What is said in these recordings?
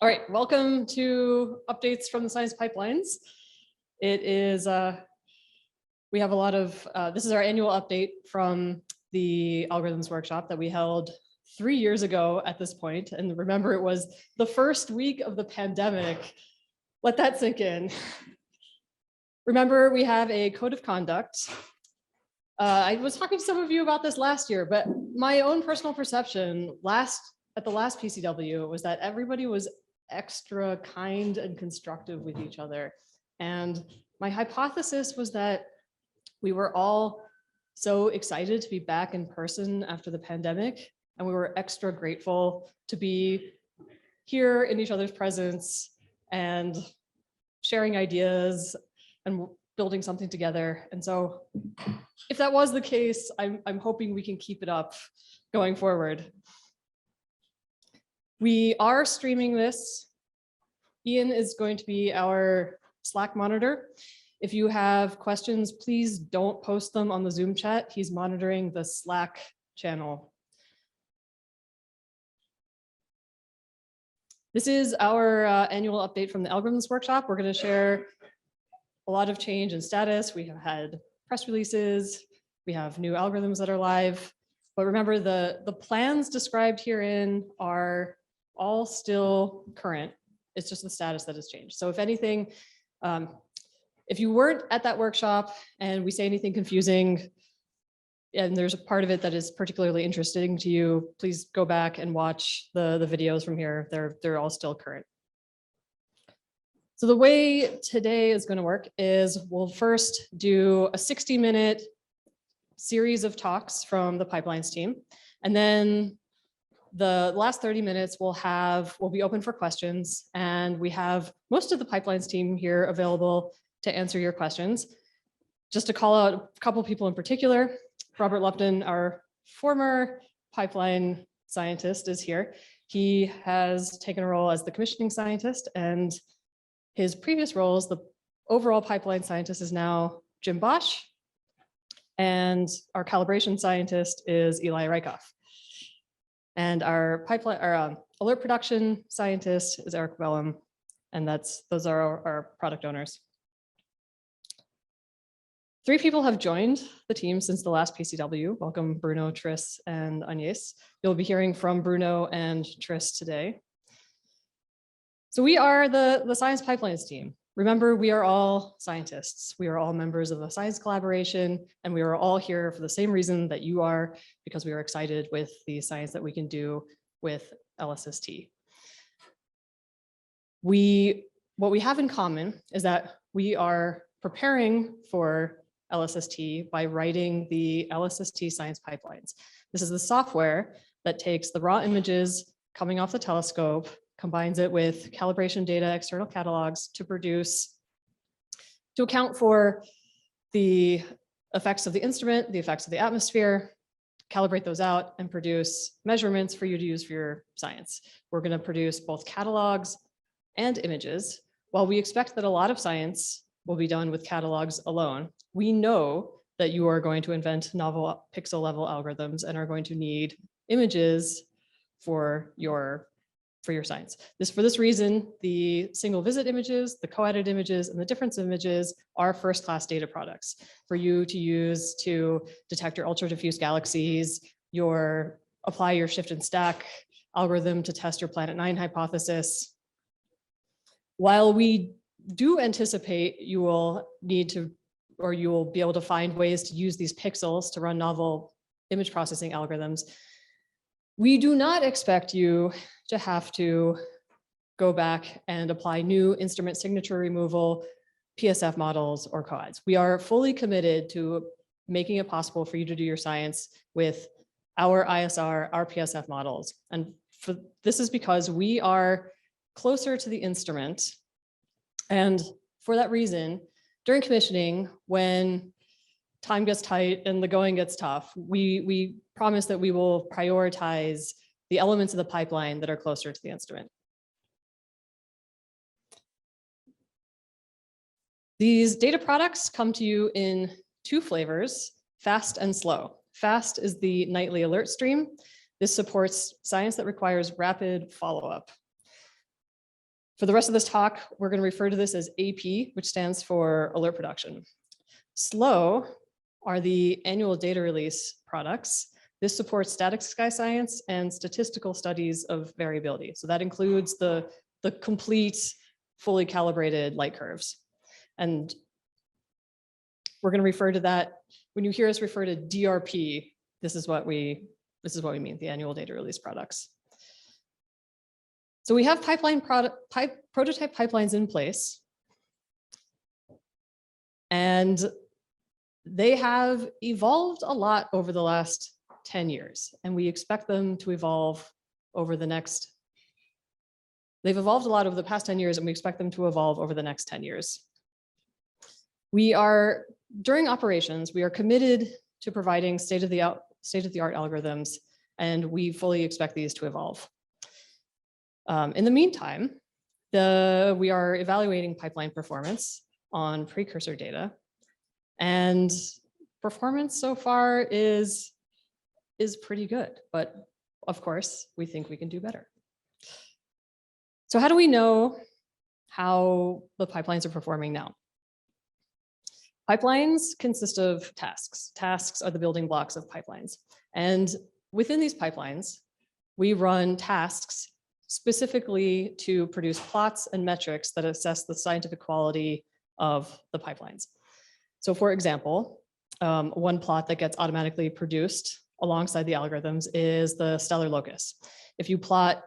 All right, welcome to updates from the Science Pipelines. It is, we have a lot of, this is our annual update from the algorithms workshop that we held 3 years ago at this point. And remember, it was the first week of the pandemic. Let that sink in. Remember, we have a code of conduct. I was talking to some of you about this last year, but my own personal perception at the last PCW was that everybody was extra kind and constructive with each other. And my hypothesis was that we were all so excited to be back in person after the pandemic, and we were extra grateful to be here in each other's presence and sharing ideas and building something together. And so if that was the case, I'm hoping we can keep it up going forward. We are streaming this. Ian is going to be our Slack monitor. If you have questions, please don't post them on the Zoom chat. He's monitoring the Slack channel. This is our annual update from the algorithms workshop. We're going to share a lot of change in status. We have had press releases. We have new algorithms that are live. But remember, the plans described herein are all still current. It's just the status that has changed. So if anything, if you weren't at that workshop and we say anything confusing, and there's a part of it that is particularly interesting to you, please go back and watch the videos from here. They're all still current. So the way today is going to work is we'll first do a 60-minute series of talks from the pipelines team, and then the last 30 minutes will be open for questions, and we have most of the pipelines team here available to answer your questions. Just to call out a couple people in particular, Robert Lupton, our former pipeline scientist, is here. He has taken a role as the commissioning scientist, and his previous role as the overall pipeline scientist is now Jim Bosch, and our calibration scientist is Eli Rykoff. And our alert production scientist is Eric Wellham, and those are our product owners. 3 people have joined the team since the last PCW. Welcome, Bruno, Tris, and Agnes. You'll be hearing from Bruno and Tris today. So we are the Science Pipelines team. Remember, we are all scientists. We are all members of a science collaboration, and we are all here for the same reason that you are, because we are excited with the science that we can do with LSST. What we have in common is that we are preparing for LSST by writing the LSST Science Pipelines. This is the software that takes the raw images coming off the telescope, combines it with calibration data, external catalogs to account for the effects of the instrument, the effects of the atmosphere, calibrate those out and produce measurements for you to use for your science. We're going to produce both catalogs and images. While we expect that a lot of science will be done with catalogs alone, we know that you are going to invent novel pixel level algorithms and are going to need images for your science. For this reason, the single visit images, the co-edited images, and the difference images are first-class data products for you to use to detect your ultra diffuse galaxies, apply your shift and stack algorithm to test your Planet 9 hypothesis. While we do anticipate you will need to, or you will be able to find ways to use these pixels to run novel image processing algorithms, we do not expect you to have to go back and apply new instrument signature removal, PSF models, or coads. We are fully committed to making it possible for you to do your science with our ISR, our PSF models. And this is because we are closer to the instrument. And for that reason, during commissioning, when time gets tight and the going gets tough, we promise that we will prioritize the elements of the pipeline that are closer to the instrument. These data products come to you in 2 flavors, fast and slow. Fast is the nightly alert stream. This supports science that requires rapid follow-up. For the rest of this talk, we're going to refer to this as AP, which stands for alert production. SLOW are the annual data release products. This supports static sky science and statistical studies of variability. So that includes the complete, fully calibrated light curves. And we're going to refer to that, when you hear us refer to DRP, this is what we mean, the annual data release products. So we have prototype pipelines in place, and they have evolved a lot over the last 10 years, and we expect them to evolve over the next. They've evolved a lot over the past 10 years, and we expect them to evolve over the next 10 years. During operations, we are committed to providing state-of-the-art algorithms, and we fully expect these to evolve. In the meantime, we are evaluating pipeline performance on Precursor Data, and performance so far is pretty good, but of course, we think we can do better. So how do we know how the pipelines are performing now? Pipelines consist of tasks. Tasks are the building blocks of pipelines. And within these pipelines, we run tasks specifically to produce plots and metrics that assess the scientific quality of the pipelines. So for example, one plot that gets automatically produced alongside the algorithms is the stellar locus. If you plot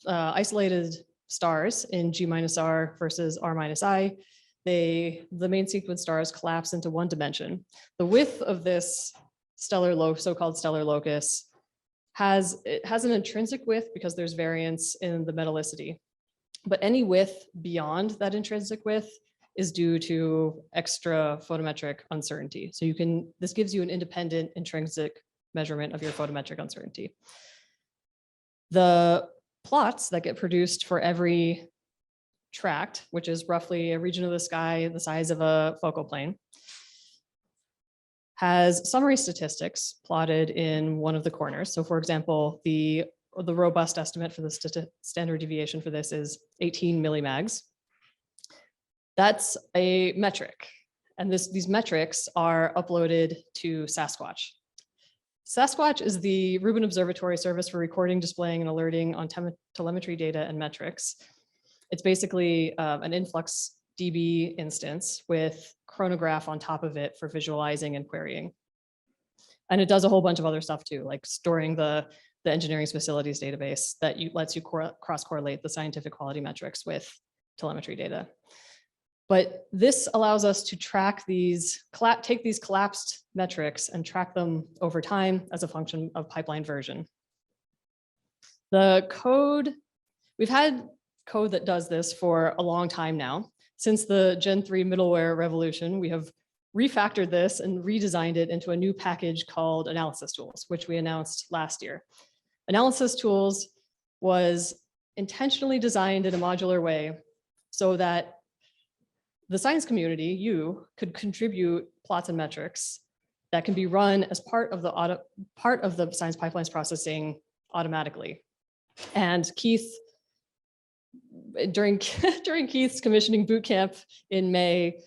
isolated stars in G-R versus R-I, the main sequence stars collapse into one dimension. The width of this so-called stellar locus has an intrinsic width because there's variance in the metallicity, but any width beyond that intrinsic width is due to extra photometric uncertainty. So this gives you an independent intrinsic measurement of your photometric uncertainty. The plots that get produced for every tract, which is roughly a region of the sky the size of a focal plane, has summary statistics plotted in one of the corners. So for example, the robust estimate for the standard deviation for this is 18 millimags. That's a metric. And these metrics are uploaded to Sasquatch. Sasquatch is the Rubin Observatory service for recording, displaying, and alerting on telemetry data and metrics. It's basically an influx DB instance with chronograph on top of it for visualizing and querying. And it does a whole bunch of other stuff too, like storing the engineering facilities database that lets you cross-correlate the scientific quality metrics with telemetry data. But this allows us to track take these collapsed metrics and track them over time as a function of pipeline version. We've had code that does this for a long time now. Since the Gen 3 middleware revolution, we have refactored this and redesigned it into a new package called Analysis Tools, which we announced last year. Analysis Tools was intentionally designed in a modular way so that the science community, you, could contribute plots and metrics that can be run as part of the science pipelines processing automatically. And Keith, during Keith's commissioning bootcamp in May,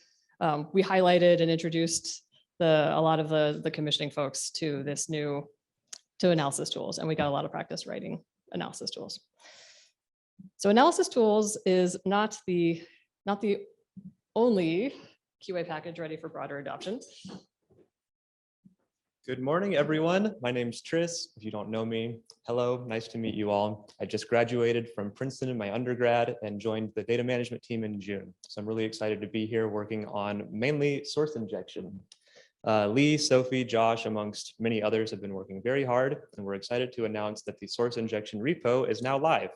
we highlighted and introduced a lot of the commissioning folks to analysis tools, and we got a lot of practice writing analysis tools. So analysis tools is not the only QA package ready for broader adoption. Good morning, everyone. My name's Tris. If you don't know me, hello, nice to meet you all. I just graduated from Princeton in my undergrad and joined the data management team in June. So I'm really excited to be here working on mainly source injection. Lee, Sophie, Josh, amongst many others have been working very hard, and we're excited to announce that the source injection repo is now live.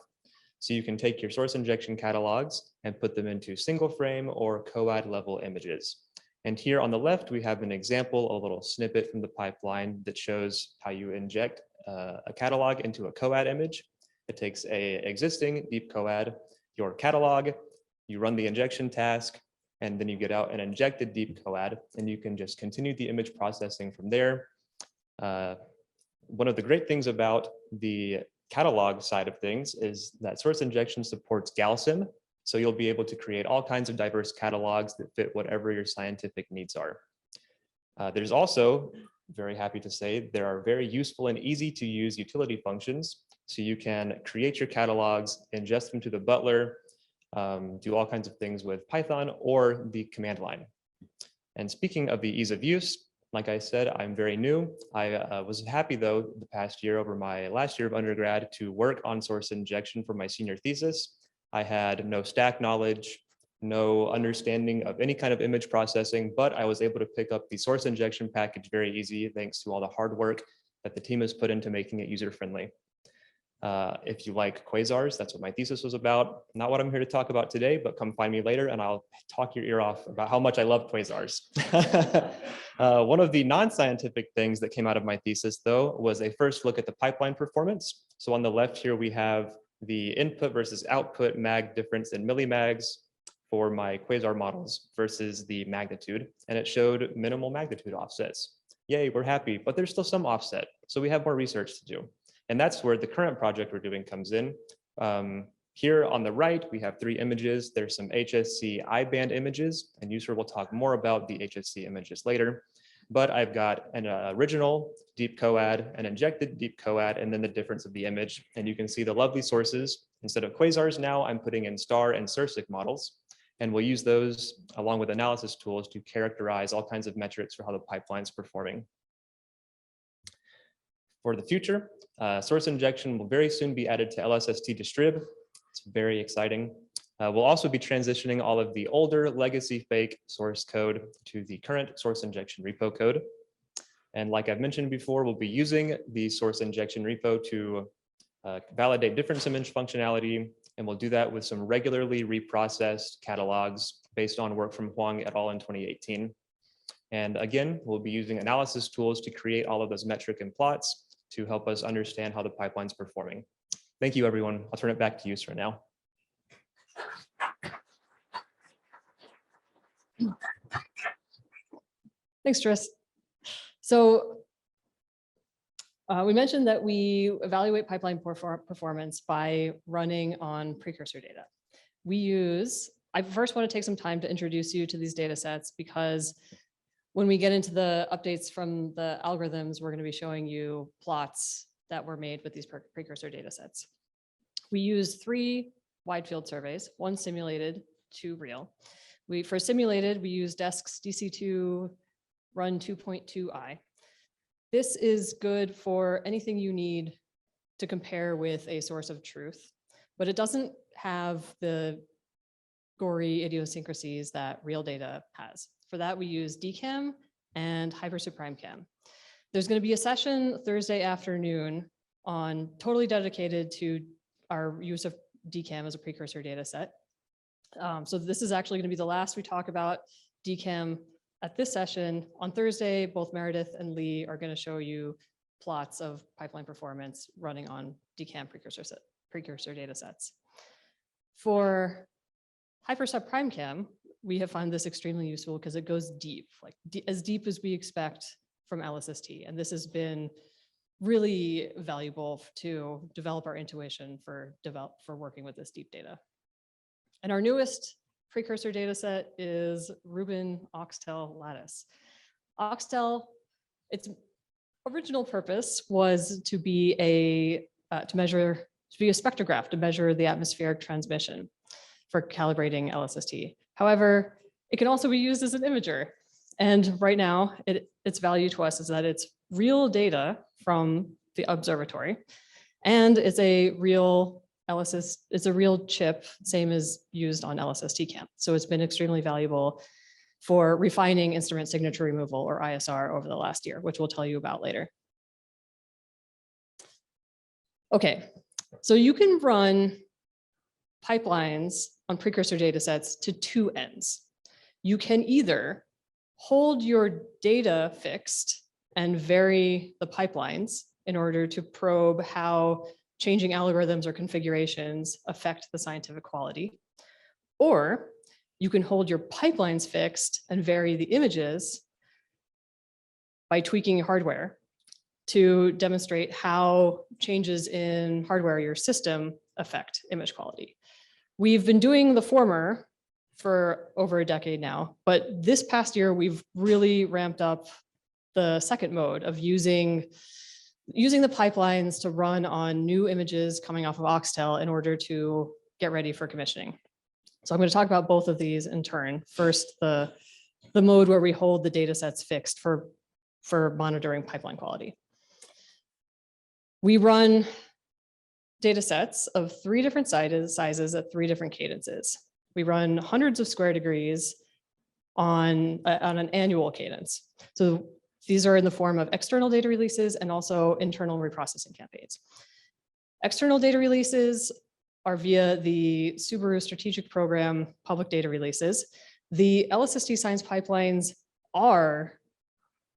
So you can take your source injection catalogs and put them into single frame or COAD level images. And here on the left, we have an example, a little snippet from the pipeline that shows how you inject a catalog into a COAD image. It takes an existing deep COAD, your catalog, you run the injection task, and then you get out an injected deep COAD, and you can just continue the image processing from there. One of the great things about the catalog side of things is that source injection supports Gaussian. So you'll be able to create all kinds of diverse catalogs that fit whatever your scientific needs are. There's also, very happy to say, there are very useful and easy to use utility functions. So you can create your catalogs, ingest them to the butler, do all kinds of things with Python or the command line. And speaking of the ease of use, like I said, I'm very new. I was happy though the past year over my last year of undergrad to work on source injection for my senior thesis. I had no stack knowledge, no understanding of any kind of image processing, but I was able to pick up the source injection package very easy thanks to all the hard work that the team has put into making it user-friendly. If you like quasars, that's what my thesis was about. Not what I'm here to talk about today, but come find me later and I'll talk your ear off about how much I love quasars. One of the non-scientific things that came out of my thesis, though, was a first look at the pipeline performance. So on the left here, we have the input versus output mag difference in millimags for my quasar models versus the magnitude. And it showed minimal magnitude offsets. Yay, we're happy, but there's still some offset. So we have more research to do. And that's where the current project we're doing comes in. Here on the right, we have 3 images. There's some HSC I-band images, and Yusra will talk more about the HSC images later. But I've got an original deep coad, an injected deep coad, and then the difference of the image. And you can see the lovely sources. Instead of quasars now, I'm putting in star and Sursic models. And we'll use those along with analysis tools to characterize all kinds of metrics for how the pipeline's performing. For the future, source injection will very soon be added to LSST distrib. It's very exciting. We'll also be transitioning all of the older legacy fake source code to the current source injection repo code. And like I've mentioned before, we'll be using the source injection repo to validate difference image functionality. And we'll do that with some regularly reprocessed catalogs based on work from Huang et al. In 2018. And again, we'll be using analysis tools to create all of those metric and plots to help us understand how the pipeline's performing. Thank you, everyone. I'll turn it back to Yusra now. Thanks, Tris. So we mentioned that we evaluate pipeline performance by running on precursor data. I first want to take some time to introduce you to these data sets because when we get into the updates from the algorithms, we're going to be showing you plots that were made with these precursor data sets. We use 3 wide field surveys, 1 simulated, 2 real. For simulated, we use Desk's DC2 run 2.2i. This is good for anything you need to compare with a source of truth, but it doesn't have the gory idiosyncrasies that real data has. For that, we use DCAM and HyperSubPrimeCam. There's going to be a session Thursday afternoon totally dedicated to our use of DCAM as a precursor data set. So this is actually going to be the last we talk about DCAM at this session. On Thursday, both Meredith and Lee are going to show you plots of pipeline performance running on DCAM precursor data sets. For HyperSubPrimeCam, we have found this extremely useful because it goes deep, as deep as we expect from LSST. And this has been really valuable to develop our intuition for working with this deep data. And our newest precursor data set is Rubin Oxtel Lattice. Oxtel, its original purpose was to be a spectrograph to measure the atmospheric transmission for calibrating LSST. However, it can also be used as an imager. And right now, its value to us is that it's real data from the observatory, and it's a real chip, same as used on LSST camp. So it's been extremely valuable for refining instrument signature removal, or ISR, over the last year, which we'll tell you about later. Okay, so you can run pipelines on precursor data sets to 2 ends. You can either hold your data fixed and vary the pipelines in order to probe how changing algorithms or configurations affect the scientific quality, or you can hold your pipelines fixed and vary the images by tweaking hardware. to demonstrate how changes in hardware, your system, affect image quality. We've been doing the former for over a decade now, but this past year, we've really ramped up the second mode of using the pipelines to run on new images coming off of Oxtel in order to get ready for commissioning. So I'm going to talk about both of these in turn. First, the mode where we hold the data sets fixed for monitoring pipeline quality. We run data sets of 3 different sizes at 3 different cadences. We run hundreds of square degrees on an annual cadence. So these are in the form of external data releases and also internal reprocessing campaigns. External data releases are via the Subaru Strategic Program public data releases. The LSST Science Pipelines are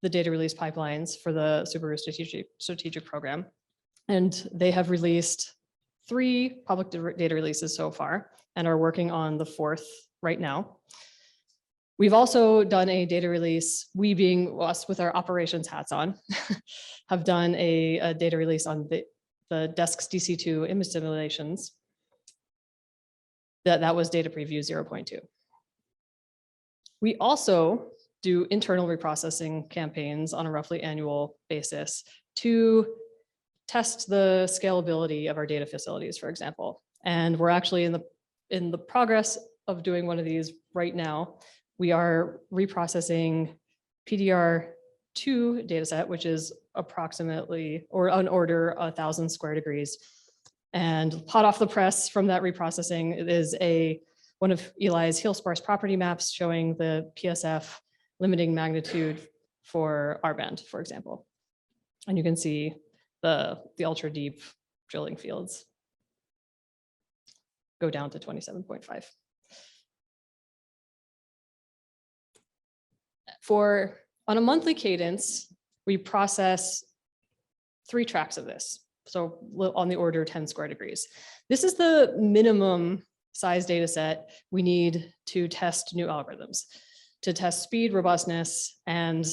the data release pipelines for the Subaru Strategic Program. And they have released 3 public data releases so far and are working on the 4th right now. We've also done a data release, we being us with our operations hats on, have done a data release on the DESK's DC2 image simulations. That was data preview 0.2. We also do internal reprocessing campaigns on a roughly annual basis to test the scalability of our data facilities, for example. And we're actually in the progress of doing one of these right now. We are reprocessing PDR2 dataset, which is approximately or on order 1,000 square degrees. And hot off the press from that reprocessing, it is one of Eli's heel sparse property maps showing the PSF limiting magnitude for R-band, for example. And you can see the ultra deep drilling fields go down to 27.5. On a monthly cadence, we process 3 tracks of this. So on the order 10 square degrees. This is the minimum size data set we need to test new algorithms, to test speed, robustness, and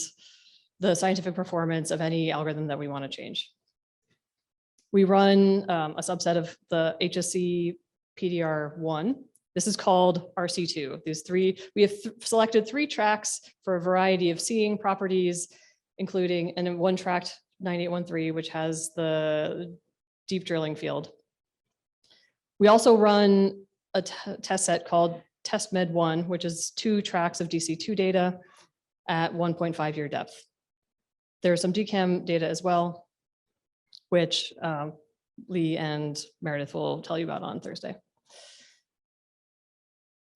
the scientific performance of any algorithm that we want to change. We run a subset of the HSC PDR1. This is called RC2. We have selected 3 tracks for a variety of seeing properties, including, and then 1 track 9813, which has the deep drilling field. We also run a test set called TestMed1, which is 2 tracks of DC2 data at 1.5 year depth. There's some DCAM data as well, which Lee and Meredith will tell you about on Thursday.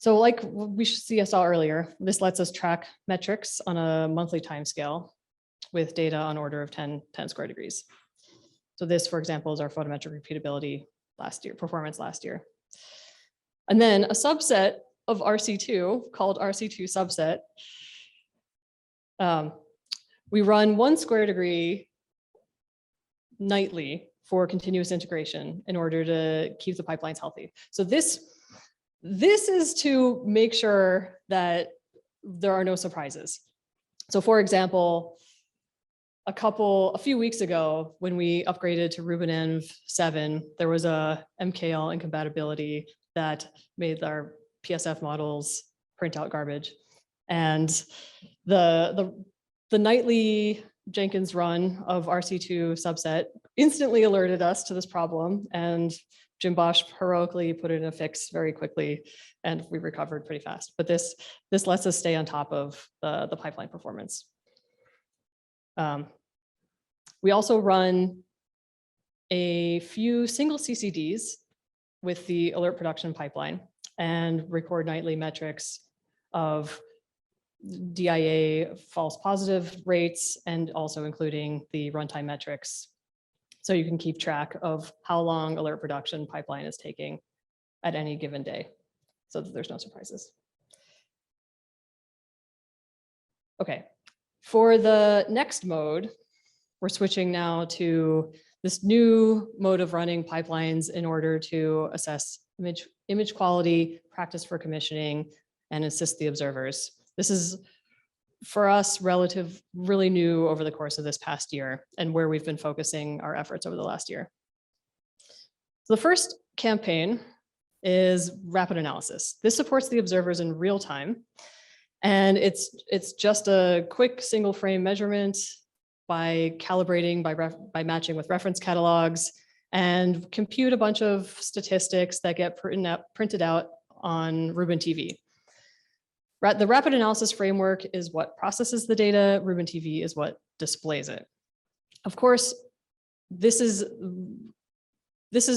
So like we saw earlier, this lets us track metrics on a monthly timescale with data on order of 10 square degrees. So this, for example, is our photometric repeatability performance last year. And then a subset of RC2 called RC2 subset. We run 1 square degree nightly for continuous integration in order to keep the pipelines healthy. So this is to make sure that there are no surprises. So for example, a few weeks ago, when we upgraded to RubenEnv 7, there was a MKL incompatibility that made our PSF models print out garbage. And the nightly Jenkins run of RC2 subset instantly alerted us to this problem, and Jim Bosch heroically put in a fix very quickly, and we recovered pretty fast. But this lets us stay on top of the pipeline performance. We also run a few single CCDs with the alert production pipeline and record nightly metrics of DIA false positive rates, and also including the runtime metrics. So you can keep track of how long alert production pipeline is taking at any given day, so that there's no surprises. Okay, for the next mode, we're switching now to this new mode of running pipelines in order to assess image quality, practice for commissioning, and assist the observers. This is for us, really new over the course of this past year and where we've been focusing our efforts over the last year. So the first campaign is rapid analysis. This supports the observers in real time. And it's just a quick single frame measurement by calibrating, by matching with reference catalogs, and compute a bunch of statistics that get printed out on Rubin TV. The rapid analysis framework is what processes the data. Rubin TV is what displays it. Of course, this is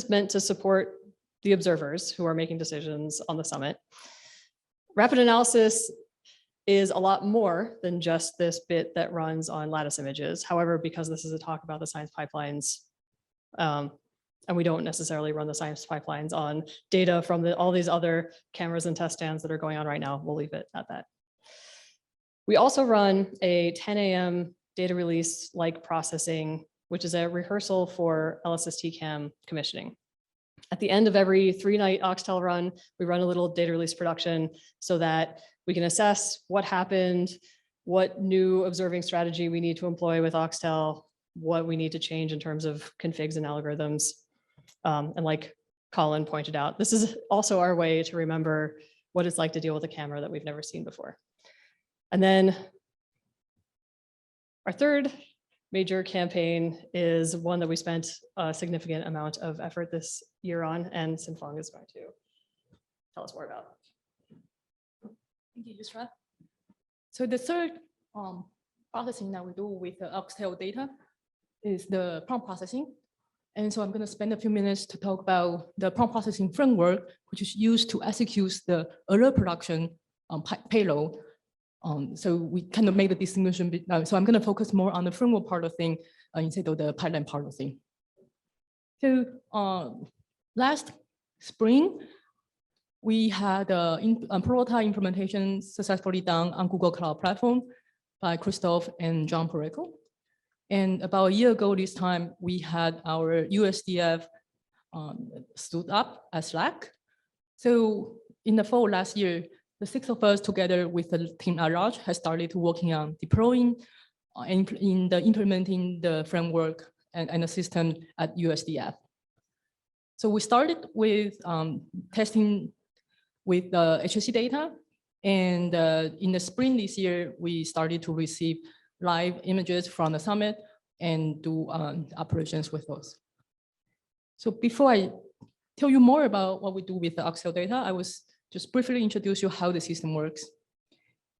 meant to support the observers who are making decisions on the summit. Rapid analysis is a lot more than just this bit that runs on lattice images. However, because this is a talk about the science pipelines, and we don't necessarily run the science pipelines on data from all these other cameras and test stands that are going on right now, we'll leave it at that. We also run a 10 a.m. data release like processing, which is a rehearsal for LSST CAM commissioning. At the end of every 3-night Oxtel run, we run a little data release production so that we can assess what happened, what new observing strategy we need to employ with Oxtel, what we need to change in terms of configs and algorithms. And like Colin pointed out, this is also our way to remember what it's like to deal with a camera that we've never seen before. And then our third major campaign is one that we spent a significant amount of effort this year on, and Sinfong is going to tell us more about. Thank you, Yusra. So the third processing that we do with the Oxtel data is the prompt processing. And so I'm going to spend a few minutes to talk about the prompt processing framework, which is used to execute the alert production payload. So we kind of made the distinction. So I'm going to focus more on the framework part of thing instead of the pipeline part of thing. So last spring, we had a prototype implementation successfully done on Google Cloud Platform by Christoph and John Pareco. And about a year ago this time, we had our USDF stood up as Slack. So in the fall last year, the 6 of us together with the team at large has started working on deploying and implementing the framework and the system at USDF. So we started with testing with the HSC data. And in the spring this year, we started to receive live images from the summit and do operations with those. So before I tell you more about what we do with the Oxtel data, I was just briefly introduce you how the system works.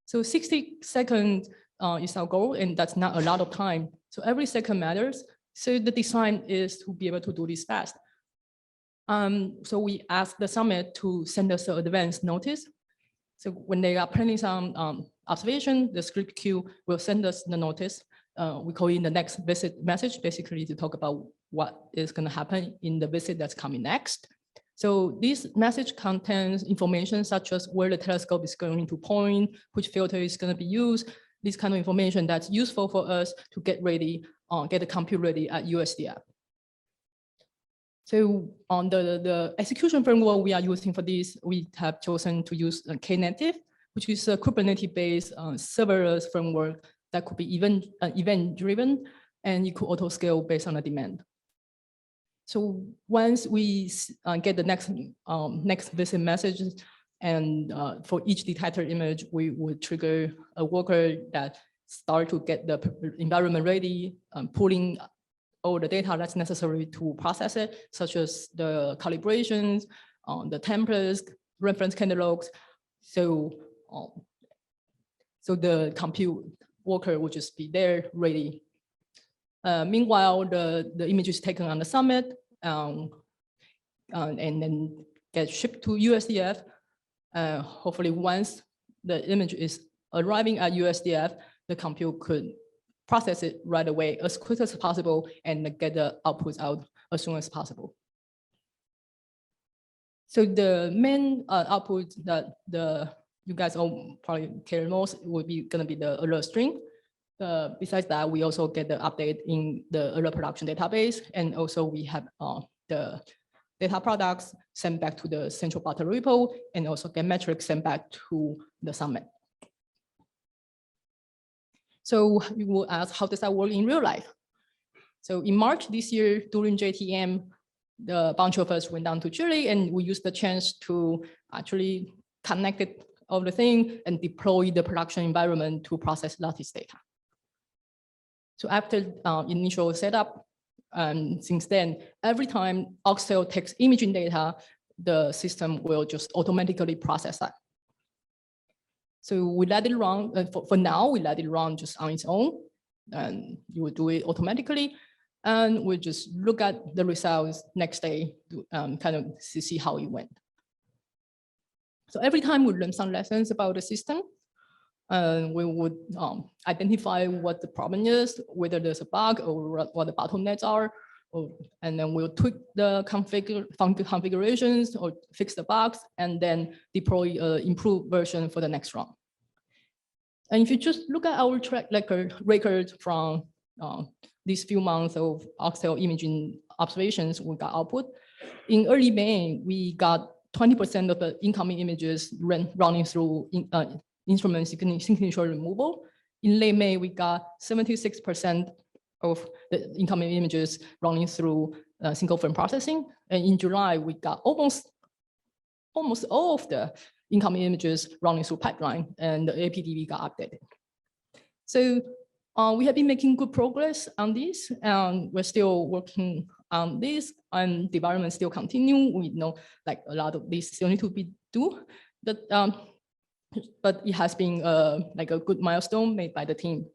So 60 seconds is our goal, and that's not a lot of time. So every second matters. So the design is to be able to do this fast. So we asked the summit to send us an advance notice. So when they are planning some observation, the script queue will send us the notice. We call it the next visit message, basically to talk about what is going to happen in the visit that's coming next. So this message contains information such as where the telescope is going to point, which filter is going to be used, this kind of information that's useful for us to get ready, get the compute ready at USDF. So on the execution framework we are using for this, we have chosen to use Knative, which is a Kubernetes-based serverless framework that could be event-driven, and it could auto-scale based on the demand. So once we get the next visit message, and for each detector image, we would trigger a worker that start to get the environment ready, pulling all the data that's necessary to process it, such as the calibrations, the templates, reference catalogs. So the compute worker will just be there ready. Meanwhile, the image is taken on the summit and then get shipped to USDF. Hopefully, once the image is arriving at USDF, the compute could process it right away as quick as possible and get the outputs out as soon as possible. So the main output that you guys all probably care most would be going to be the alert string. Besides that, we also get the update in the alert production database, and also we have the data products sent back to the central bottle repo, and also get metrics sent back to the summit. So you will ask, how does that work in real life? So in March this year, during JTM, the bunch of us went down to Chile, and we used the chance to actually connect it everything and deploy the production environment to process lattice data. So after initial setup, since then, every time Oxtail takes imaging data, the system will just automatically process that. So we let it run, for now, we let it run just on its own, and you will do it automatically. And we'll just look at the results next day to kind of see how it went. So every time we learn some lessons about the system, we would identify what the problem is, whether there's a bug or what the bottlenecks are, and then we'll tweak the configurations or fix the bugs, and then deploy an improved version for the next run. And if you just look at our track record from these few months of Oxtail imaging observations we got output, in early May, we got 20% of the incoming images running through instrument signature removal. In late May, we got 76% of the incoming images running through single frame processing. And in July, we got almost all of the incoming images running through pipeline, and the APDB got updated. So we have been making good progress on this, and we're still working on this, and development still continue. We know like a lot of this still need to be do, but it has been like a good milestone made by the team.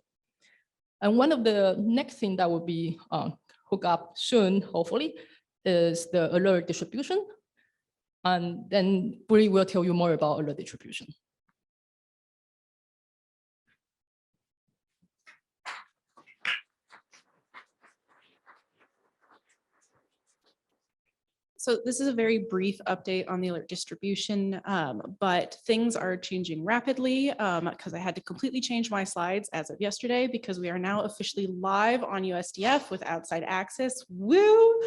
And one of the next thing that will be hooked up soon, hopefully, is the alert distribution. And then Bree will tell you more about alert distribution. So this is a very brief update on the alert distribution, but things are changing rapidly because I had to completely change my slides as of yesterday because we are now officially live on USDF with outside access. Woo!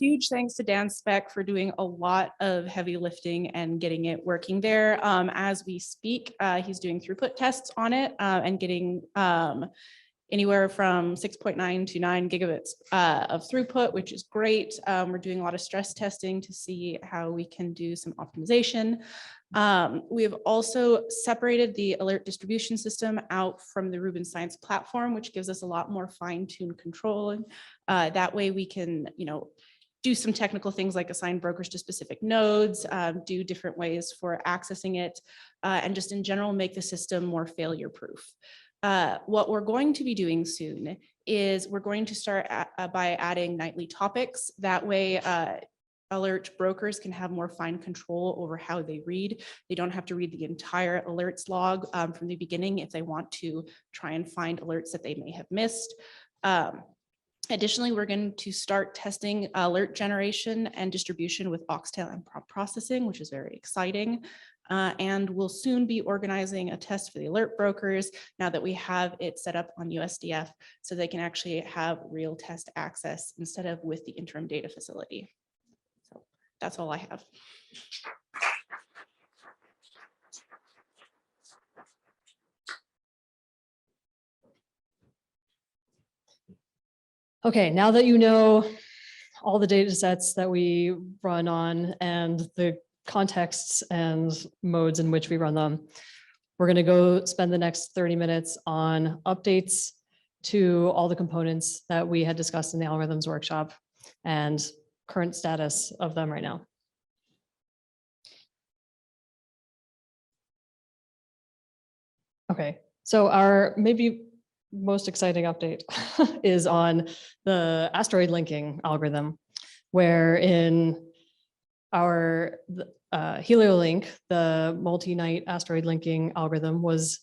Huge thanks to Dan Speck for doing a lot of heavy lifting and getting it working there. As we speak, he's doing throughput tests on it and getting anywhere from 6.9 to 9 gigabits of throughput, which is great. We're doing a lot of stress testing to see how we can do some optimization. We have also separated the alert distribution system out from the Rubin Science platform, which gives us a lot more fine-tuned control. That way we can, do some technical things like assign brokers to specific nodes, do different ways for accessing it, and just in general make the system more failure-proof. What we're going to be doing soon is we're going to start by adding nightly topics. That way, alert brokers can have more fine control over how they read. They don't have to read the entire alerts log from the beginning if they want to try and find alerts that they may have missed. Additionally, we're going to start testing alert generation and distribution with Oxtail and processing, which is very exciting. And we'll soon be organizing a test for the alert brokers now that we have it set up on USDF so they can actually have real test access instead of with the interim data facility. So that's all I have. Okay, now that you know all the data sets that we run on and the contexts and modes in which we run them, we're going to go spend the next 30 minutes on updates to all the components that we had discussed in the algorithms workshop and current status of them right now. Okay, so our maybe most exciting update is on the asteroid linking algorithm, where in our HelioLink, the multi-night asteroid linking algorithm was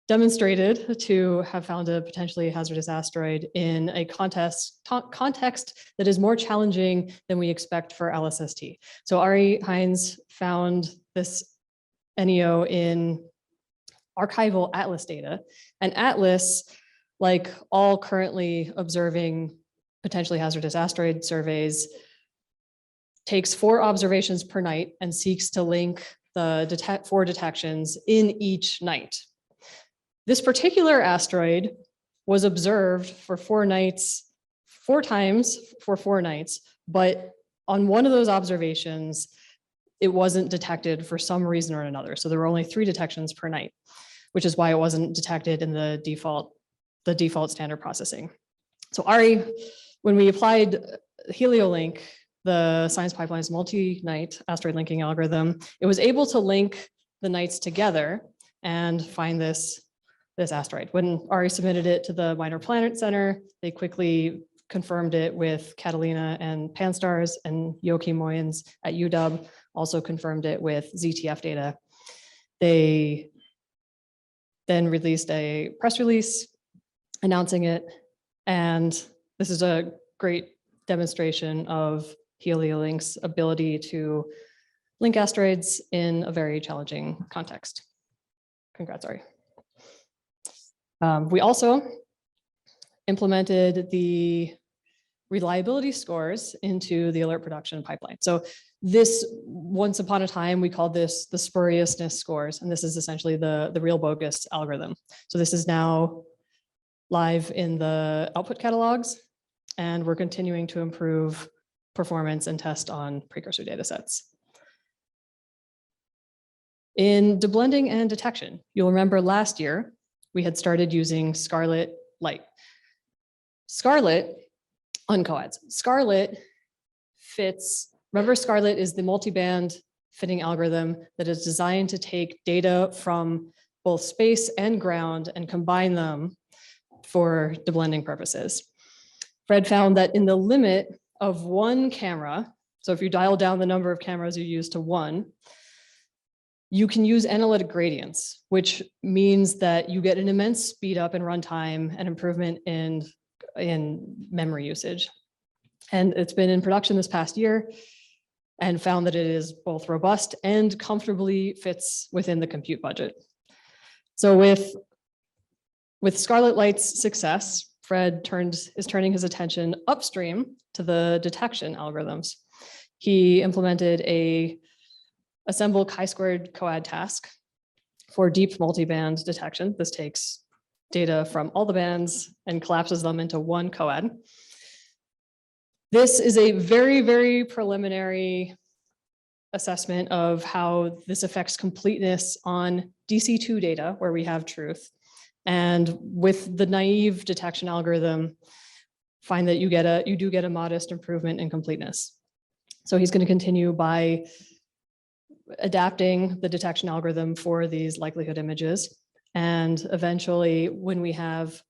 demonstrated to have found a potentially hazardous asteroid in a context that is more challenging than we expect for LSST. So Ari Hines found this NEO in archival ATLAS data, and ATLAS, like all currently observing potentially hazardous asteroid surveys, takes 4 observations per night and seeks to link the 4 detections in each night. This particular asteroid was observed for 4 times for 4 nights, but on one of those observations, it wasn't detected for some reason or another. So there were only 3 detections per night, which is why it wasn't detected in the default standard processing. So ARI, when we applied HelioLink, the Science Pipelines multi-night asteroid linking algorithm, it was able to link the nights together and find this asteroid. When ARI submitted it to the Minor Planet Center, they quickly confirmed it with Catalina and Panstars, and Joachim Moyens at UW also confirmed it with ZTF data. They then released a press release announcing it, and this is a great demonstration of HelioLink's ability to link asteroids in a very challenging context. Congrats, Ari. We also implemented the reliability scores into the alert production pipeline. So this, once upon a time, we called this the spuriousness scores, and this is essentially the real bogus algorithm. So this is now live in the output catalogs, and we're continuing to improve performance and test on precursor data sets. In deblending and detection, you'll remember last year, we had started using Scarlett Light. Scarlett uncoads. Scarlett fits, remember Scarlett is the multiband fitting algorithm that is designed to take data from both space and ground and combine them for deblending purposes. Fred found that in the limit of 1 camera, so if you dial down the number of cameras you use to 1, you can use analytic gradients, which means that you get an immense speed up in runtime and improvement in memory usage. And it's been in production this past year and found that it is both robust and comfortably fits within the compute budget. So with Scarlett Light's success, Fred is turning his attention upstream to the detection algorithms. He implemented a assemble chi-squared coad task for deep multiband detection. This takes data from all the bands and collapses them into 1 coad. This is a very, very preliminary assessment of how this affects completeness on DC2 data where we have truth. And with the naive detection algorithm, find that you do get a modest improvement in completeness. So he's going to continue by adapting the detection algorithm for these likelihood images. And eventually, when we have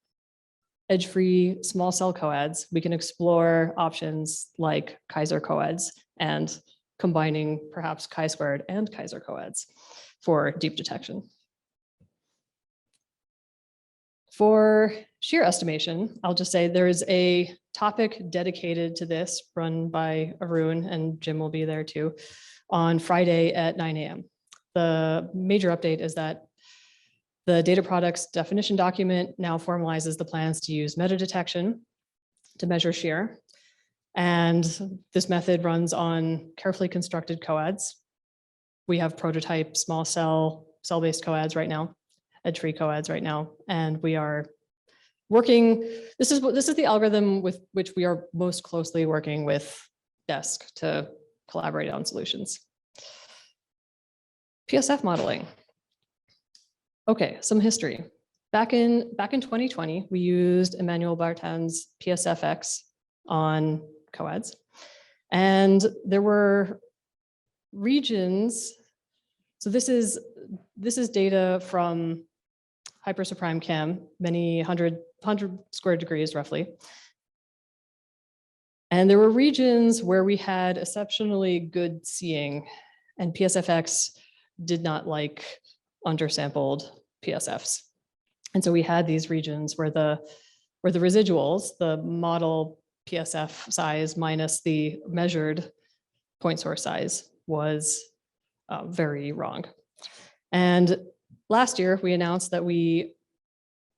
edge-free small cell coads, we can explore options like Kaiser coads and combining perhaps chi-squared and Kaiser coads for deep detection. For shear estimation, I'll just say there is a topic dedicated to this run by Arun, and Jim will be there too, on Friday at 9 a.m. The major update is that the data products definition document now formalizes the plans to use meta detection to measure shear. And this method runs on carefully constructed coads. We have prototype small cell-based coads right now, edge-free coads right now, and we are working. This is the algorithm with which we are most closely working with DESC to collaborate on solutions. PSF modeling. Okay, some history. Back in 2020, we used Emmanuel Bartin's PSFX on coads, and there were regions. So this is data from Hypersa Prime Chem, many hundred square degrees roughly. And there were regions where we had exceptionally good seeing, and PSFX did not like undersampled PSFs. And so we had these regions where the residuals, the model PSF size minus the measured point source size, was very wrong. And last year, we announced that we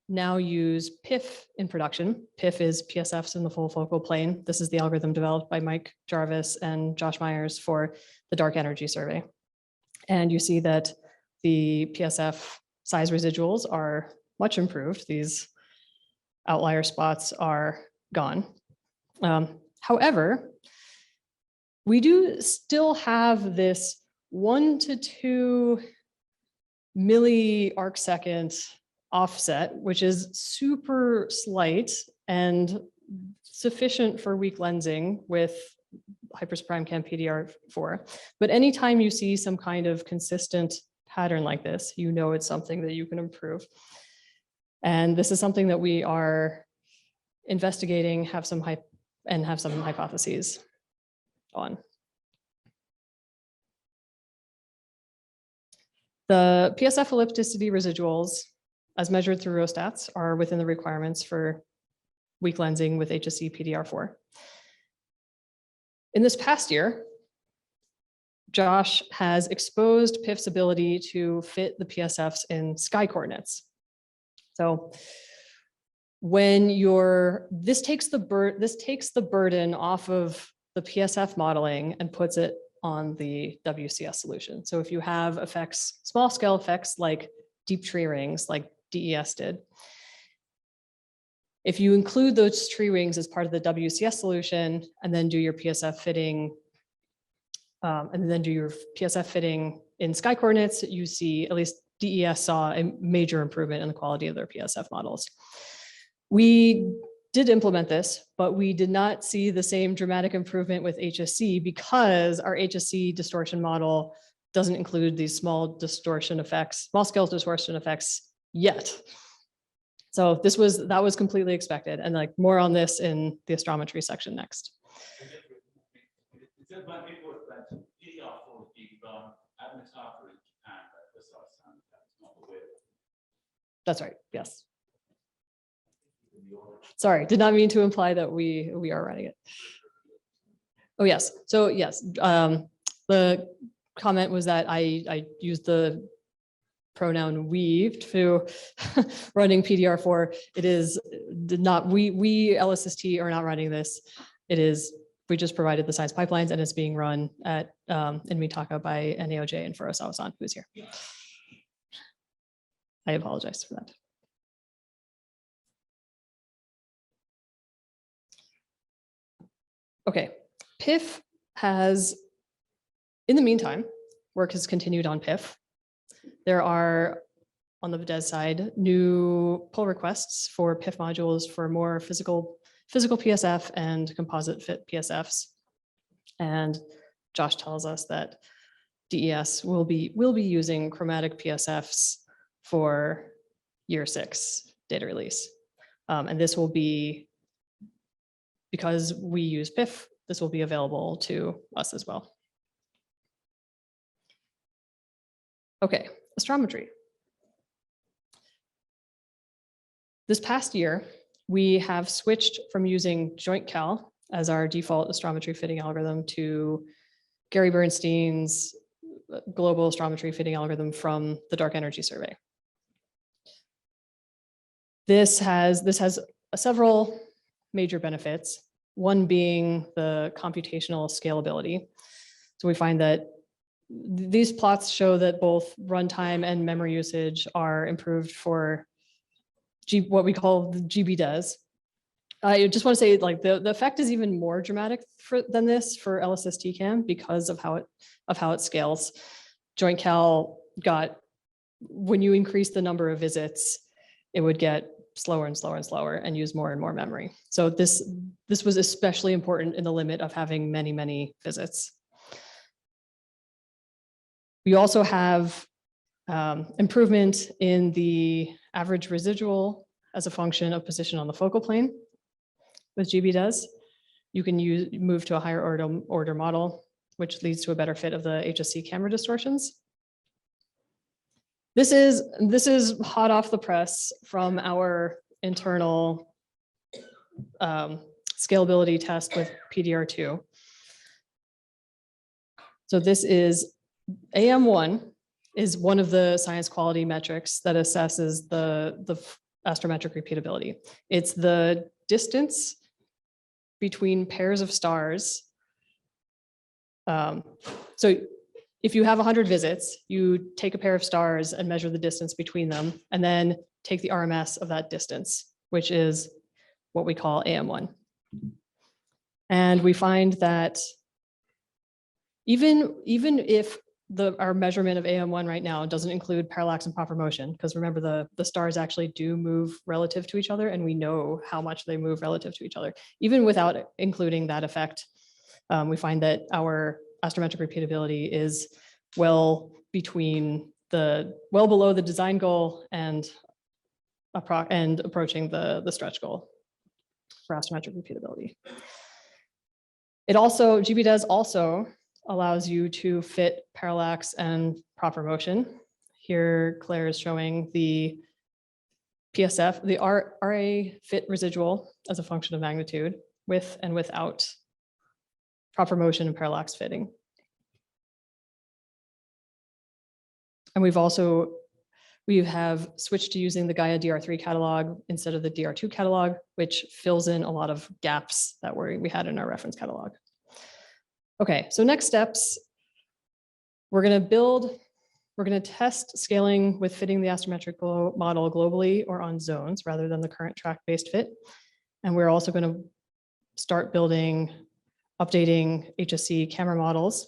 now use PIF in production. PIF is PSFs in the full focal plane. This is the algorithm developed by Mike Jarvis and Josh Myers for the dark energy survey. And you see that the PSF size residuals are much improved. These outlier spots are gone. However, we do still have this 1 to 2 milli-arcsecond offset, which is super slight and sufficient for weak lensing with hyperprime cam PDR4. But anytime you see some kind of consistent pattern like this, you know it's something that you can improve. And this is something that we are investigating, have some hypotheses on. The PSF ellipticity residuals, as measured through rheostats, are within the requirements for weak lensing with HSC PDR4. In this past year, Josh has exposed PIF's ability to fit the PSFs in sky coordinates. So when this takes the burden off of the PSF modeling and puts it on the WCS solution. So if you have effects, small scale effects like deep tree rings, like DES did, if you include those tree rings as part of the WCS solution and then do your PSF fitting, in sky coordinates, you see, at least DES saw a major improvement in the quality of their PSF models. We did implement this, but we did not see the same dramatic improvement with HSC because our HSC distortion model doesn't include these small scale distortion effects yet. So that was completely expected, and like more on this in the astrometry section next. That's right, yes. Sorry, did not mean to imply that we are running it. Oh, yes. So yes, the comment was that I used the pronoun we to running PDR4. It is not, we LSST are not running this. We just provided the science pipelines and it's being run at in Mitaka by NAOJ and Furusawa-san, who's here. I apologize for that. Okay, PIF has, in the meantime, work has continued on PIF. There are, on the VDES side, new pull requests for PIF modules for more physical PSF and composite fit PSFs. And Josh tells us that DES will be using chromatic PSFs for year 6 data release. And this will be, because we use PIF, this will be available to us as well. Okay, astrometry. This past year, we have switched from using Joint Cal as our default astrometry fitting algorithm to Gary Bernstein's global astrometry fitting algorithm from the Dark Energy Survey. This has several major benefits, one being the computational scalability. So we find that these plots show that both runtime and memory usage are improved for what we call the GBDES. I just want to say, like, the effect is even more dramatic than this for LSST CAM because of how it scales. Joint Cal got, when you increase the number of visits, it would get slower and slower and slower and use more and more memory. So this was especially important in the limit of having many, many visits. We also have improvement in the average residual as a function of position on the focal plane with GBDES. You can move to a higher order model, which leads to a better fit of the HSC camera distortions. This is hot off the press from our internal scalability test with PDR2. So this is AM1 is one of the science quality metrics that assesses the astrometric repeatability. It's the distance between pairs of stars. So if you have 100 visits, you take a pair of stars and measure the distance between them, and then take the RMS of that distance, which is what we call AM1. And we find that even if our measurement of AM1 right now doesn't include parallax and proper motion, because remember the stars actually do move relative to each other, and we know how much they move relative to each other. Even without including that effect, we find that our astrometric repeatability is well below the design goal and approaching the stretch goal for astrometric repeatability. GBDES also allows you to fit parallax and proper motion. Here, Claire is showing the PSF, the RA fit residual as a function of magnitude with and without proper motion and parallax fitting. And we have switched to using the Gaia DR3 catalog instead of the DR2 catalog, which fills in a lot of gaps that we had in our reference catalog. Okay, so next steps, we're going to test scaling with fitting the astrometric model globally or on zones rather than the current track-based fit. And we're also going to start updating HSC camera models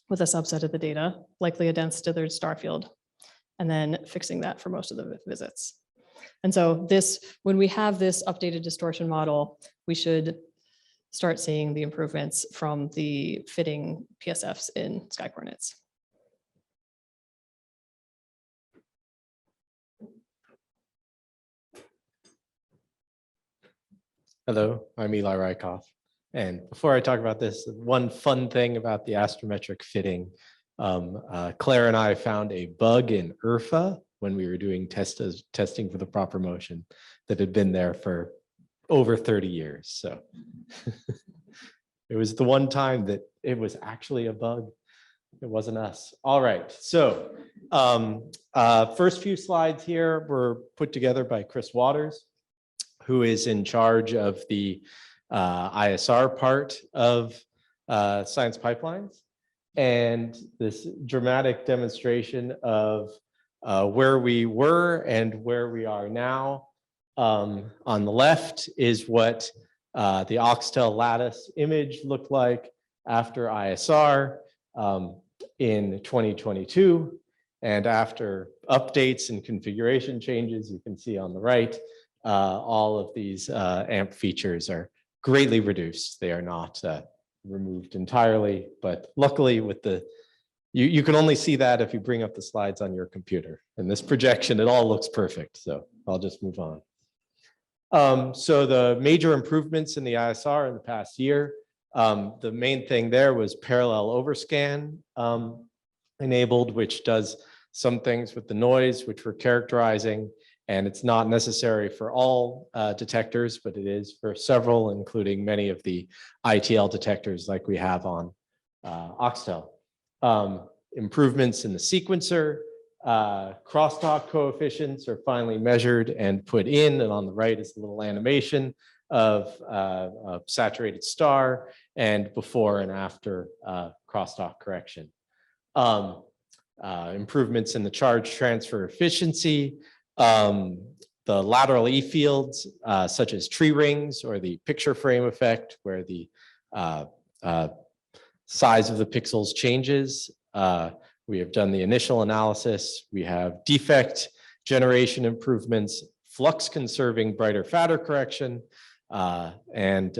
with a subset of the data, likely a dense dithered star field, and then fixing that for most of the visits. And so when we have this updated distortion model, we should start seeing the improvements from the fitting PSFs in sky coordinates. Hello, I'm Eli Rykoff. And before I talk about this, one fun thing about the astrometric fitting, Claire and I found a bug in IRFA when we were doing testing for the proper motion that had been there for over 30 years. So it was the one time that it was actually a bug. It wasn't us. All right. So first few slides here were put together by Chris Waters, who is in charge of the ISR part of Science Pipelines. And this dramatic demonstration of where we were and where we are now. On the left is what the Oxtel lattice image looked like after ISR in 2022. And after updates and configuration changes, you can see on the right, all of these AMP features are greatly reduced. They are not removed entirely, but luckily with you can only see that if you bring up the slides on your computer. In this projection, it all looks perfect. So I'll just move on. So the major improvements in the ISR in the past year, the main thing there was parallel overscan enabled, which does some things with the noise, which we're characterizing. And it's not necessary for all detectors, but it is for several, including many of the ITL detectors like we have on Oxtel. Improvements in the sequencer, crosstalk coefficients are finally measured and put in, and on the right is a little animation of a saturated star and before and after crosstalk correction. Improvements in the charge transfer efficiency, the lateral E fields, such as tree rings or the picture frame effect, where the size of the pixels changes. We have done the initial analysis. We have defect generation improvements, flux conserving brighter fatter correction, and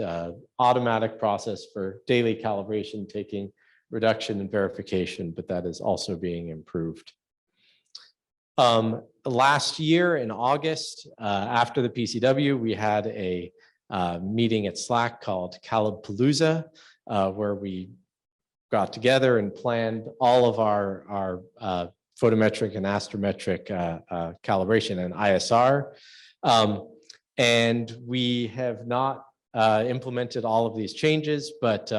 automatic process for daily calibration, taking reduction and verification, but that is also being improved. Last year in August, after the PCW, we had a meeting at SLAC called Calibpalooza, where we got together and planned all of our photometric and astrometric calibration and ISR. And we have not implemented all of these changes, but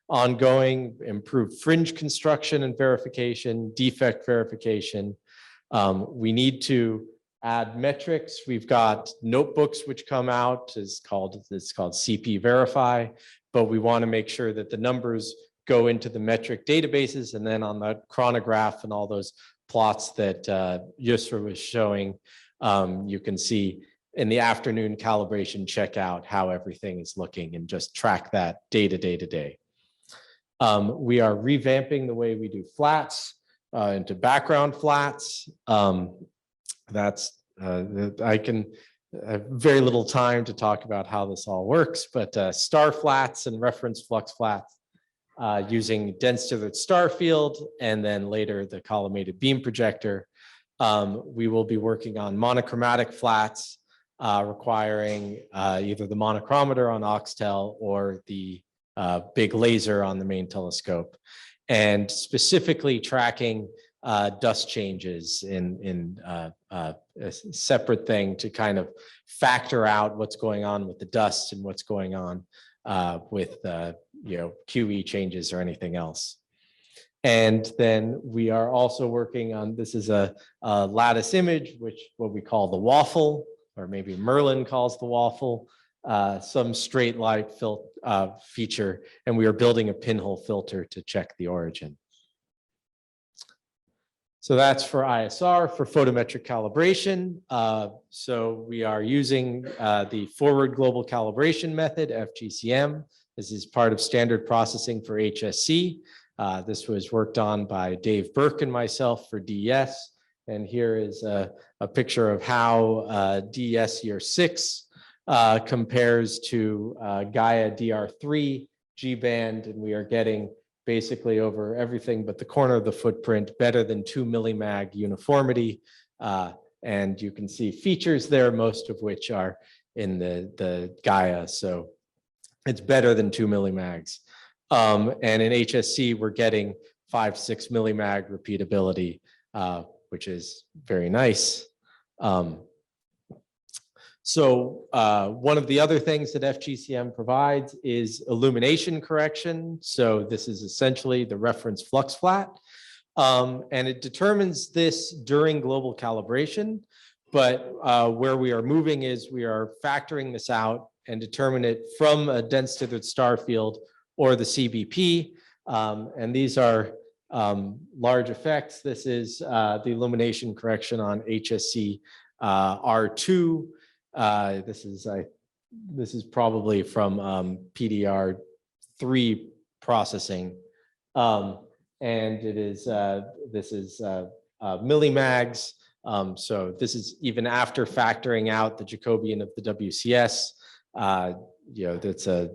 ongoing improved fringe construction and verification, defect verification. We need to add metrics. We've got notebooks which come out, it's called CP Verify, but we want to make sure that the numbers go into the metric databases, and then on the chronograph and all those plots that Yusra was showing, you can see in the afternoon calibration, check out how everything is looking and just track that day to day. We are revamping the way we do flats into background flats. I have very little time to talk about how this all works, but star flats and reference flux flats using dense dithered star field, and then later the collimated beam projector. We will be working on monochromatic flats requiring either the monochromator on Oxtel or the big laser on the main telescope, and specifically tracking dust changes in a separate thing to kind of factor out what's going on with the dust and what's going on with QE changes or anything else. And then we are also working on, this is a lattice image, which what we call the waffle, or maybe Merlin calls the waffle, some straight light feature, and we are building a pinhole filter to check the origin. So that's for ISR, for photometric calibration. So we are using the forward global calibration method, FGCM. This is part of standard processing for HSC. This was worked on by Dave Burke and myself for DES. And here is a picture of how DES year 6 compares to Gaia DR3 G-band, and we are getting basically over everything but the corner of the footprint better than 2 millimag uniformity. And you can see features there, most of which are in the Gaia. So it's better than 2 millimags. And in HSC, we're getting 5-6 millimag repeatability, which is very nice. So one of the other things that FGCM provides is illumination correction. So this is essentially the reference flux flat. And it determines this during global calibration. But where we are moving is we are factoring this out and determine it from a dense dithered star field or the CBP. And these are large effects. This is the illumination correction on HSC R2. This is probably from PDR3 processing. And it is, this is millimags. So this is even after factoring out the Jacobian of the WCS. That's a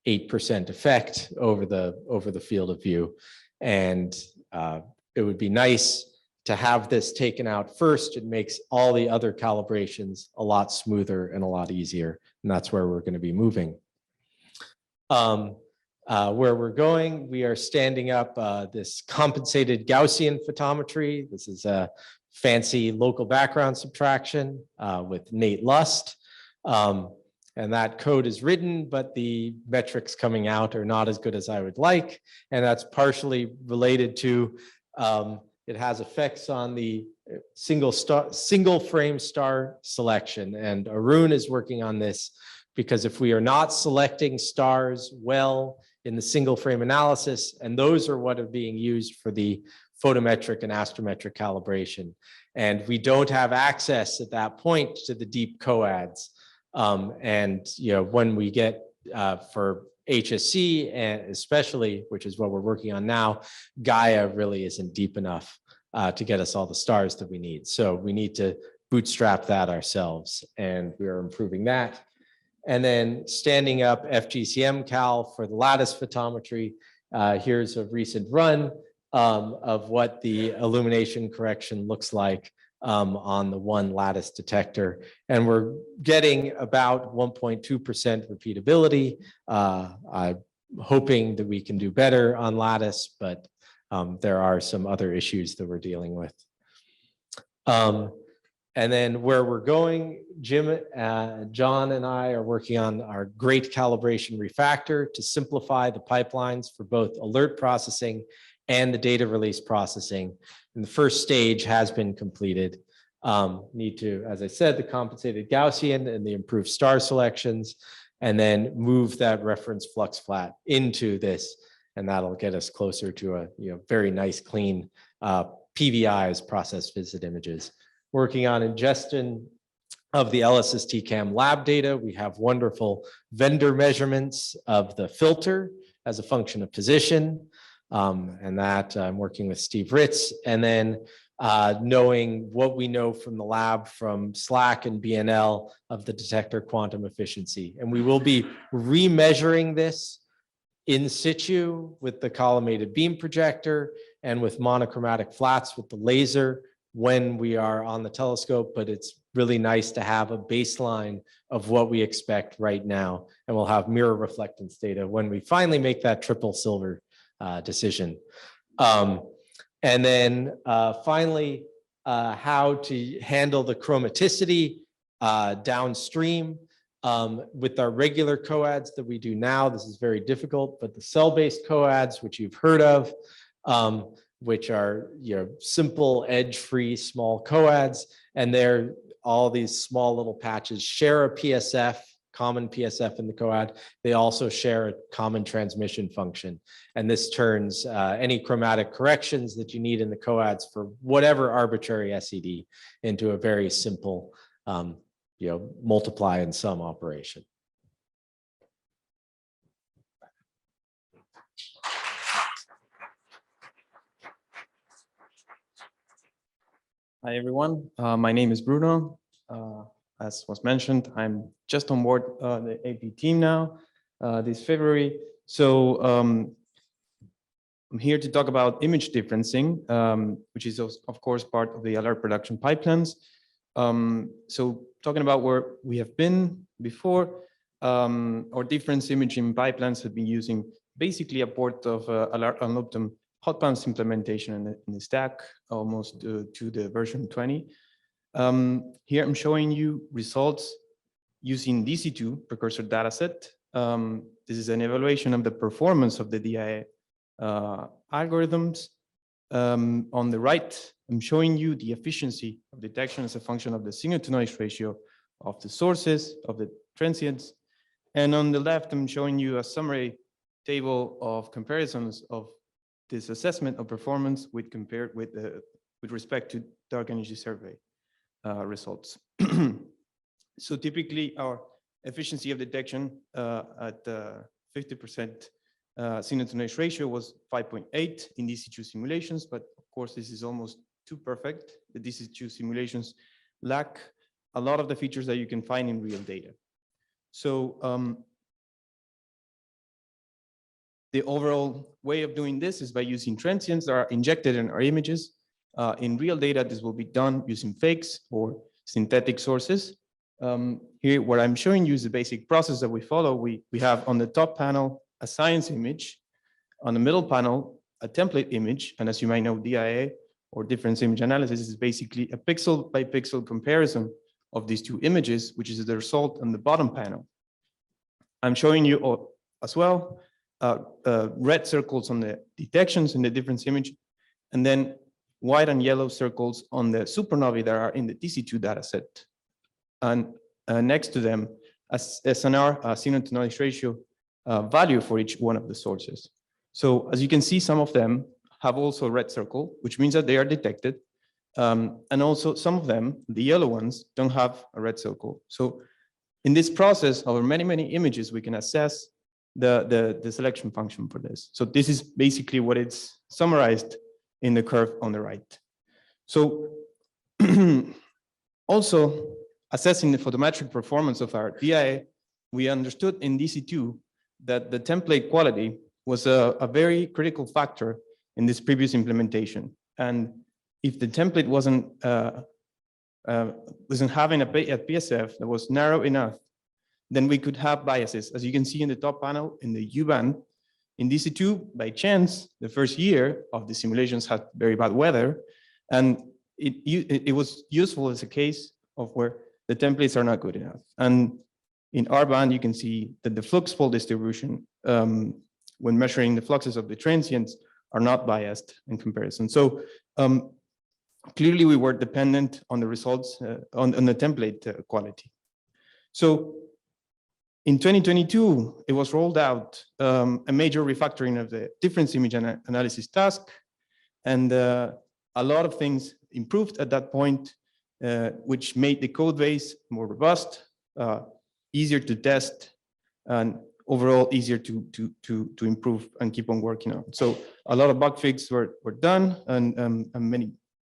8% effect over the field of view, and it would be nice to have this taken out first. It makes all the other calibrations a lot smoother and a lot easier, and that's where we're going to be moving. Where we're going, we are standing up this compensated Gaussian photometry. This is a fancy local background subtraction with Nate Lust. And that code is written, but the metrics coming out are not as good as I would like. And that's partially related to, it has effects on the single frame star selection. And Arun is working on this because if we are not selecting stars well in the single frame analysis, and those are what are being used for the photometric and astrometric calibration. And we don't have access at that point to the deep coads. And when we get for HSC, and especially, which is what we're working on now, Gaia really isn't deep enough to get us all the stars that we need. So we need to bootstrap that ourselves, and we are improving that. And then standing up FGCM Cal for the lattice photometry. Here's a recent run of what the illumination correction looks like on the one lattice detector, and we're getting about 1.2% repeatability. I'm hoping that we can do better on lattice, but there are some other issues that we're dealing with. And then where we're going, Jim, John and I are working on our great calibration refactor to simplify the pipelines for both alert processing and the data release processing. And the first stage has been completed. Need to, as I said, the compensated Gaussian and the improved star selections. and then move that reference flux flat into this, and that'll get us closer to a very nice clean PVIs, process visit images. Working on ingestion of the LSST CAM lab data, we have wonderful vendor measurements of the filter as a function of position, and that I'm working with Steve Ritz, and then knowing what we know from the lab from SLAC and BNL of the detector quantum efficiency. And we will be remeasuring this in situ with the collimated beam projector and with monochromatic flats with the laser when we are on the telescope, but it's really nice to have a baseline of what we expect right now. And we'll have mirror reflectance data when we finally make that triple silver decision. And then finally, how to handle the chromaticity downstream with our regular coads that we do now. This is very difficult, but the cell-based coads, which you've heard of, which are simple edge-free small coads, and they're all these small little patches share a PSF, common PSF in the coad. They also share a common transmission function. And this turns any chromatic corrections that you need in the coads for whatever arbitrary SED into a very simple multiply and sum operation. Hi, everyone. My name is Bruno. As was mentioned, I'm just on board the AP team now this February. So I'm here to talk about image differencing, which is, of course, part of the LR production pipelines. So talking about where we have been before, our difference imaging pipelines have been using basically a port of LR Unloptum hot pumps implementation in the stack, almost to the version 20. Here I'm showing you results using DC2 precursor dataset. This is an evaluation of the performance of the DIA algorithms. On the right, I'm showing you the efficiency of detection as a function of the signal to noise ratio of the sources, of the transients. And on the left, I'm showing you a summary table of comparisons of this assessment of performance with respect to dark energy survey results. So typically our efficiency of detection at 50% signal to noise ratio was 5.8 in DC2 simulations, but of course this is almost too perfect. The DC2 simulations lack a lot of the features that you can find in real data. So the overall way of doing this is by using transients that are injected in our images. In real data, this will be done using fakes or synthetic sources. Here, what I'm showing you is the basic process that we follow. We have on the top panel a science image, on the middle panel a template image, and as you might know, DIA or difference image analysis is basically a pixel by pixel comparison of these two images, which is the result on the bottom panel. I'm showing you as well red circles on the detections in the difference image, and then white and yellow circles on the supernovae that are in the DC2 dataset. And next to them, as SNR, signal to noise ratio value for each one of the sources. So as you can see, some of them have also a red circle, which means that they are detected. And also some of them, the yellow ones, don't have a red circle. So in this process, over many, many images, we can assess the selection function for this. So this is basically what it's summarized in the curve on the right. So also assessing the photometric performance of our DIA, we understood in DC2 that the template quality was a very critical factor in this previous implementation. And if the template wasn't having a PSF that was narrow enough, then we could have biases. As you can see in the top panel in the U-band, in DC2, by chance, the first year of the simulations had very bad weather, and it was useful as a case of where the templates are not good enough. And in R band, you can see that the flux fold distribution, when measuring the fluxes of the transients, are not biased in comparison. So clearly we were dependent on the results on the template quality. So In 2022, it was rolled out a major refactoring of the difference image analysis task, and a lot of things improved at that point, which made the code base more robust, easier to test, and overall easier to improve and keep on working on. So a lot of bug fixes were done, and many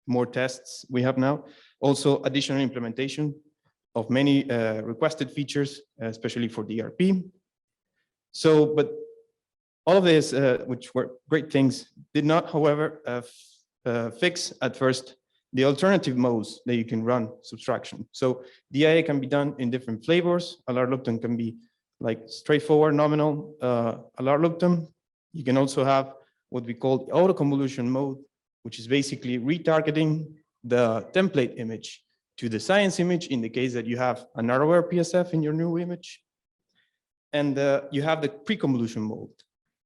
more tests we have now. Also, additional implementation of many requested features, especially for the ERP. So, but all of this, which were great things, did not, however, fix at first the alternative modes that you can run subtraction. So DIA can be done in different flavors. Alarm can be like straightforward nominal alarm. You can also have what we call the auto convolution mode, which is basically retargeting the template image to the science image in the case that you have a narrower PSF in your new image. And you have the pre-convolution mode,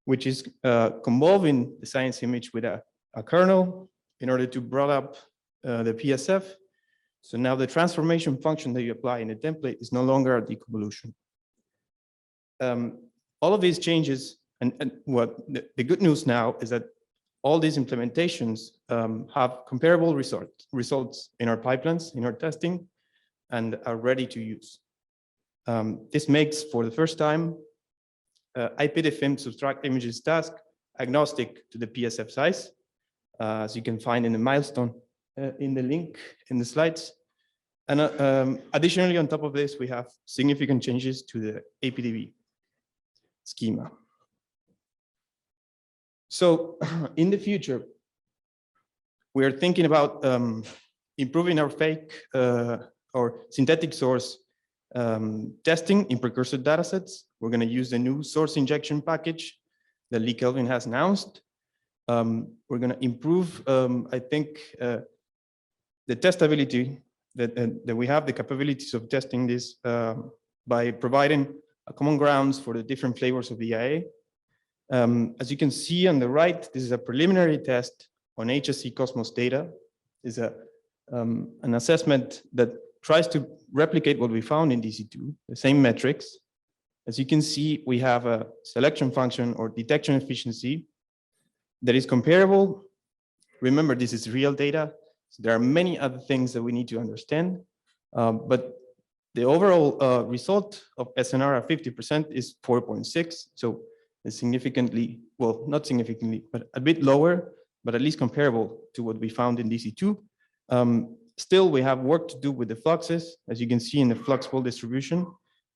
which is convolving the science image with a kernel in order to broad up the PSF. So now the transformation function that you apply in the template is no longer a deconvolution. All of these changes, and what the good news now is that all these implementations have comparable results in our pipelines, in our testing, and are ready to use. This makes, for the first time, IPDFIM subtract images task agnostic to the PSF size, as you can find in the milestone in the link in the slides. And additionally, on top of this, we have significant changes to the APDB schema. So in the future, we are thinking about improving our fake or synthetic source testing in precursor datasets. We're going to use the new source injection package that Lee Kelvin has announced. We're going to improve, I think, the testability that we have, the capabilities of testing this by providing a common grounds for the different flavors of the IA. As you can see on the right, this is a preliminary test on HSC Cosmos data. It's an assessment that tries to replicate what we found in DC2, the same metrics. As you can see, we have a selection function or detection efficiency that is comparable. Remember, this is real data. So there are many other things that we need to understand, but the overall result of SNR at 50% is 4.6. So it's significantly, well, not significantly, but a bit lower, but at least comparable to what we found in DC2. Still, we have work to do with the fluxes. As you can see in the flux pool distribution,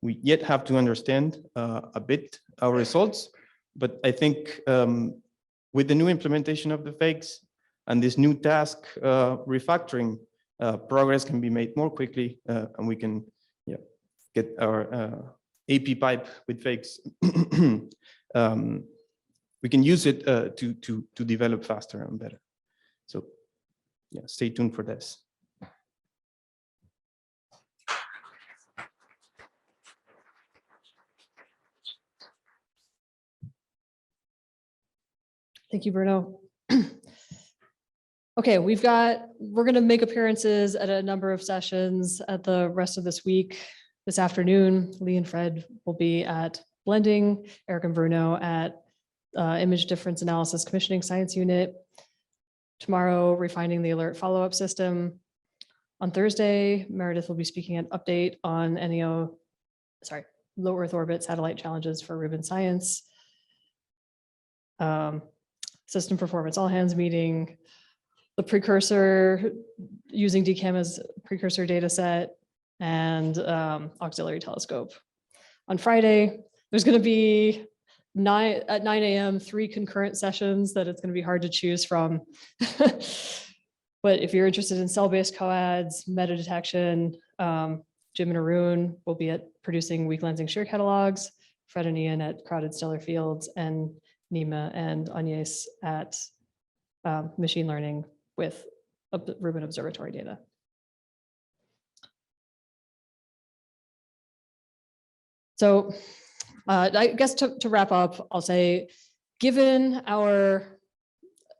we yet have to understand a bit our results. But I think with the new implementation of the fakes and this new task refactoring, progress can be made more quickly, and we can get our AP pipe with fakes. We can use it to develop faster and better. So yeah, stay tuned for this. Thank you, Bruno. Okay, we're going to make appearances at a number of sessions at the rest of this week. This afternoon, Lee and Fred will be at Blending, Eric and Bruno at Image Difference Analysis Commissioning Science Unit. Tomorrow, refining the alert follow-up system. On Thursday, Meredith will be speaking at Update on low Earth orbit satellite challenges for Rubin Science. System performance all hands meeting, the precursor using DCAM as precursor data set, and auxiliary telescope. On Friday, there's going to be at 9 a.m. 3 concurrent sessions that it's going to be hard to choose from. But if you're interested in cell-based coads, meta detection, Jim and Arun will be at producing weak lensing shear catalogs, Fred and Ian at crowded stellar fields, and Nima and Agnes at machine learning with Rubin observatory data. So I guess to wrap up, I'll say, given our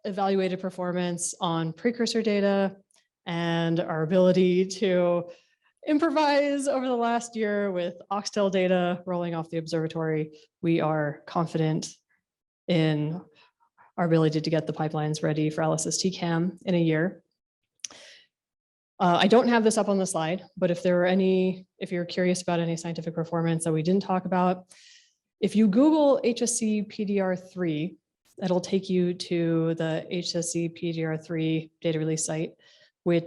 evaluated performance on precursor data and our ability to improvise over the last year with oxtail data rolling off the observatory. We are confident in our ability to get the pipelines ready for LSST CAM in a year. I don't have this up on the slide, but if you're curious about any scientific performance that we didn't talk about, if you Google HSC PDR3, that'll take you to the HSC PDR3 data release site, where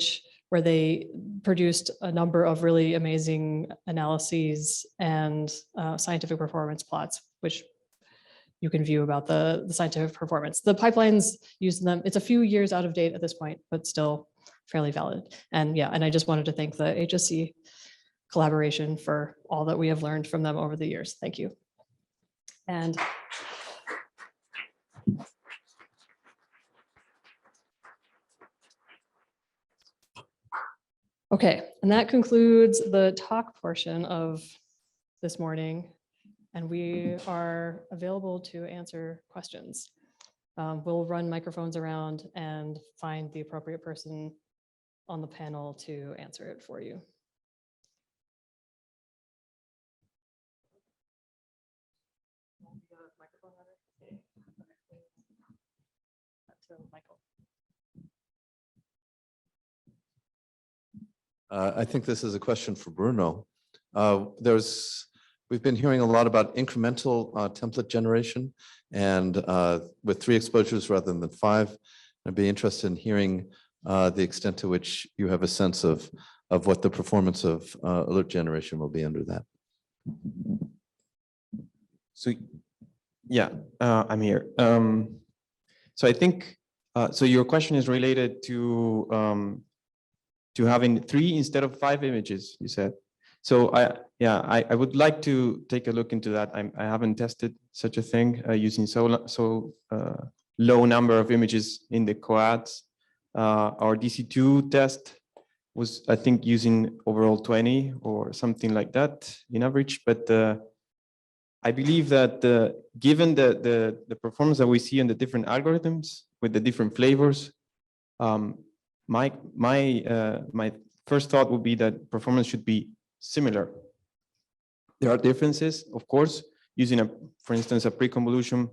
they produced a number of really amazing analyses and scientific performance plots, which you can view about the scientific performance. The pipelines using them, it's a few years out of date at this point, but still fairly valid. And yeah, and I just wanted to thank the HSC collaboration for all that we have learned from them over the years. Thank you. And okay, and that concludes the talk portion of this morning. And we are available to answer questions. We'll run microphones around and find the appropriate person on the panel to answer it for you. I think this is a question for Bruno. We've been hearing a lot about incremental template generation and with 3 exposures rather than 5. I'd be interested in hearing the extent to which you have a sense of what the performance of alert generation will be under that. So yeah, I'm here. So I think, so your question is related to having 3 instead of 5 images, you said. So I would like to take a look into that. I haven't tested such a thing using so low number of images in the coads. Our DC2 test was, I think, using overall 20 or something like that in average. But I believe that given the performance that we see in the different algorithms with the different flavors, my first thought would be that performance should be similar. There are differences, of course. Using for instance, a pre-convolution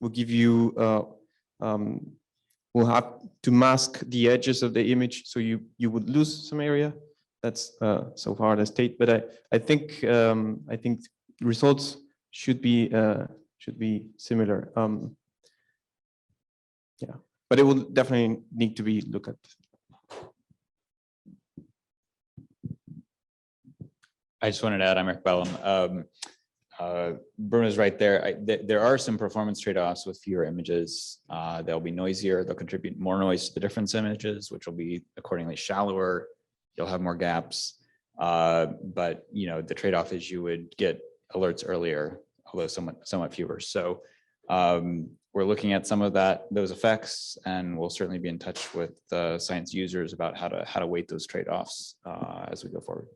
will give you, will have to mask the edges of the image, so you would lose some area. That's so far the state. But I think results should be similar. Yeah, but it will definitely need to be looked at. I just wanted to add, I'm Eric Bellum. Bruno's right there. There are some performance trade-offs with fewer images. They'll be noisier. They'll contribute more noise to the difference images, which will be accordingly shallower. You'll have more gaps. But the trade-off is you would get alerts earlier, although somewhat fewer. So we're looking at some of those effects, and we'll certainly be in touch with science users about how to weight those trade-offs as we go forward.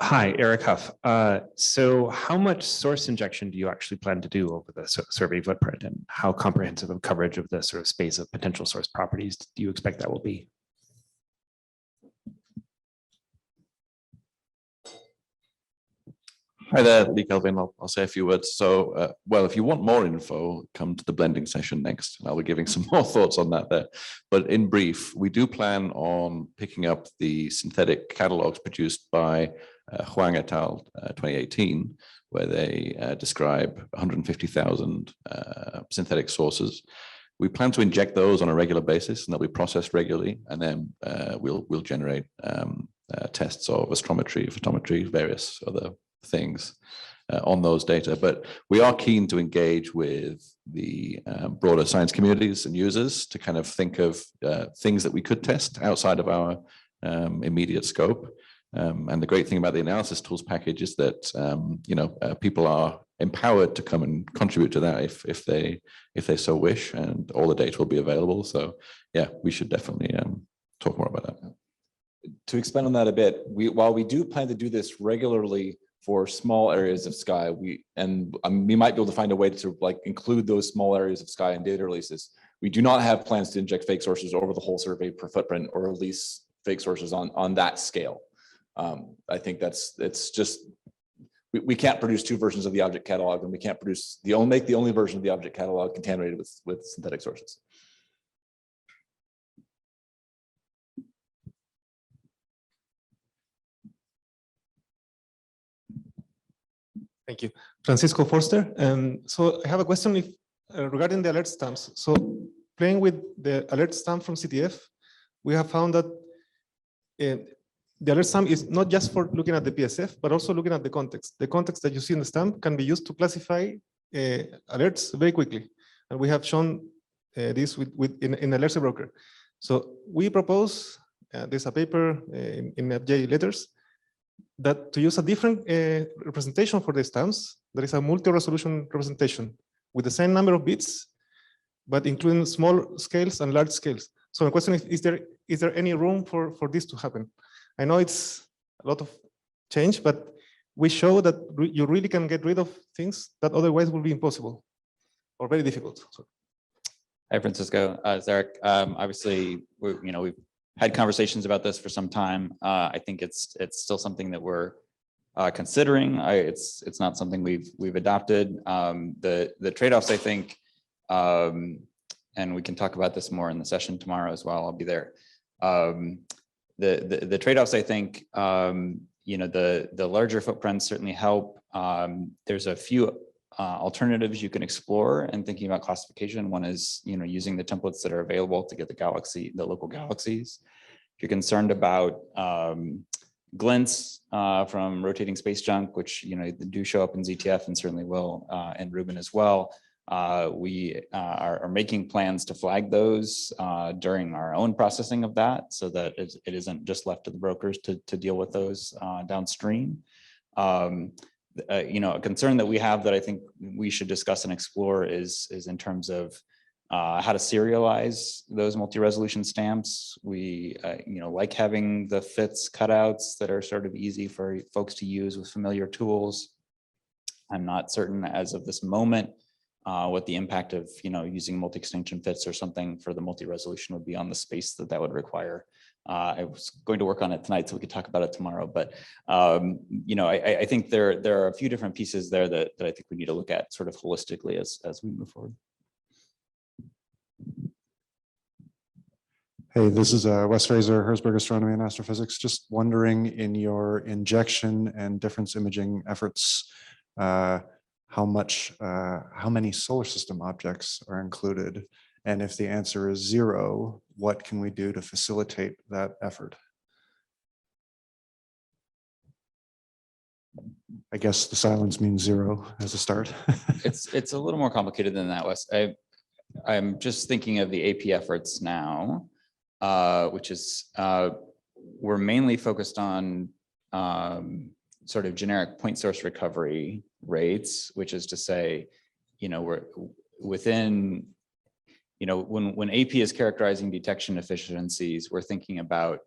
Hi, Eric Huff. So how much source injection do you actually plan to do over the survey footprint, and how comprehensive of coverage of the sort of space of potential source properties do you expect that will be? Hi there, Lee Kelvin. I'll say a few words. So, well, if you want more info, come to the blending session next. I'll be giving some more thoughts on that there. But in brief, we do plan on picking up the synthetic catalogs produced by Huang et al. 2018, where they describe 150,000 synthetic sources. We plan to inject those on a regular basis, and they'll be processed regularly, and then we'll generate tests of astrometry, photometry, various other things on those data. But we are keen to engage with the broader science communities and users to kind of think of things that we could test outside of our immediate scope. And the great thing about the analysis tools package is that people are empowered to come and contribute to that if they so wish, and all the data will be available. So yeah, we should definitely talk more about that. To expand on that a bit, while we do plan to do this regularly for small areas of sky. We might be able to find a way to like include those small areas of sky in data releases. We do not have plans to inject fake sources over the whole survey per footprint or release fake sources on that scale. I think it's just, we can't produce two versions of the object catalog, and we can't make the only version of the object catalog contaminated with synthetic sources. Thank you. Francisco Forster. So I have a question regarding the alert stamps. So playing with the alert stamp from CTF, we have found that the alert stamp is not just for looking at the PSF, but also looking at the context. The context that you see in the stamp can be used to classify alerts very quickly. And we have shown this in Alerts Broker. So we propose, there's a paper in FJ letters, that to use a different representation for the stamps, there is a multi-resolution representation with the same number of bits, but including small scales and large scales. So the question is there any room for this to happen? I know it's a lot of change, but we show that you really can get rid of things that otherwise would be impossible or very difficult. So. Hi, Francisco. Zarek. Obviously, we've had conversations about this for some time. I think it's still something that we're considering. It's not something we've adopted. The trade-offs, I think, and we can talk about this more in the session tomorrow as well. I'll be there. The trade-offs, I think, the larger footprints certainly help. There's a few alternatives you can explore and thinking about classification. One is, using the templates that are available to get the local galaxies. If you're concerned about glints from rotating space junk, which do show up in ZTF and certainly will in Rubin as well. We are making plans to flag those during our own processing of that, so that it isn't just left to the brokers to deal with those downstream. A concern that we have that I think we should discuss and explore is in terms of how to serialize those multi-resolution stamps. We like having the fits cutouts that are sort of easy for folks to use with familiar tools. I'm not certain as of this moment what the impact of using multi-extinction fits or something for the multi-resolution would be on the space that would require. I was going to work on it tonight so we could talk about it tomorrow, but I think there are a few different pieces there that I think we need to look at sort of holistically as we move forward. Hey, this is Wes Fraser, Herzberg Astronomy and Astrophysics. Just wondering, in your injection and difference imaging efforts, how many solar system objects are included? And if the answer is 0, what can we do to facilitate that effort? I guess the silence means 0 as a start. It's a little more complicated than that, Wes. I'm just thinking of the AP efforts now, which is we're mainly focused on sort of generic point source recovery rates, which is to say, we're within, when AP is characterizing detection efficiencies, we're thinking about,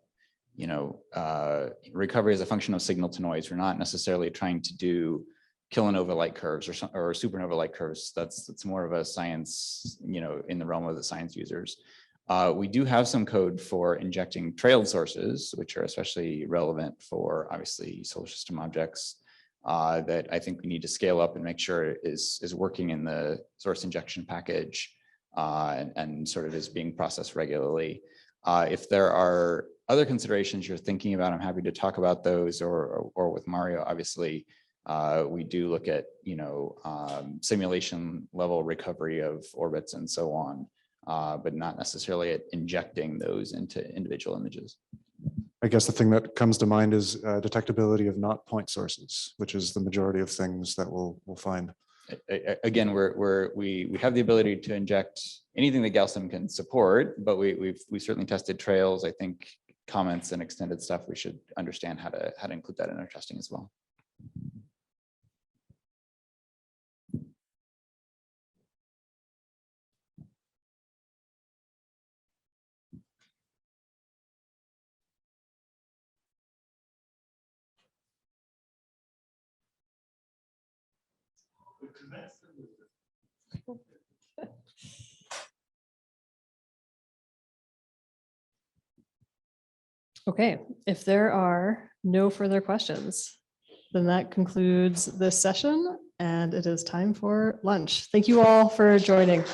recovery as a function of signal to noise. We're not necessarily trying to do kilonova light curves or supernova light curves. That's more of a science, in the realm of the science users. We do have some code for injecting trailed sources, which are especially relevant for obviously solar system objects that I think we need to scale up and make sure is working in the source injection package and sort of is being processed regularly. If there are other considerations you're thinking about, I'm happy to talk about those, or with Mario, obviously. We do look at, simulation level recovery of orbits and so on, but not necessarily at injecting those into individual images. I guess the thing that comes to mind is detectability of not point sources, which is the majority of things that we'll find. Again, we have the ability to inject anything that Gaussian can support, but we certainly tested trails. I think comments and extended stuff, we should understand how to include that in our testing as well. Okay, if there are no further questions, then that concludes this session and it is time for lunch. Thank you all for joining.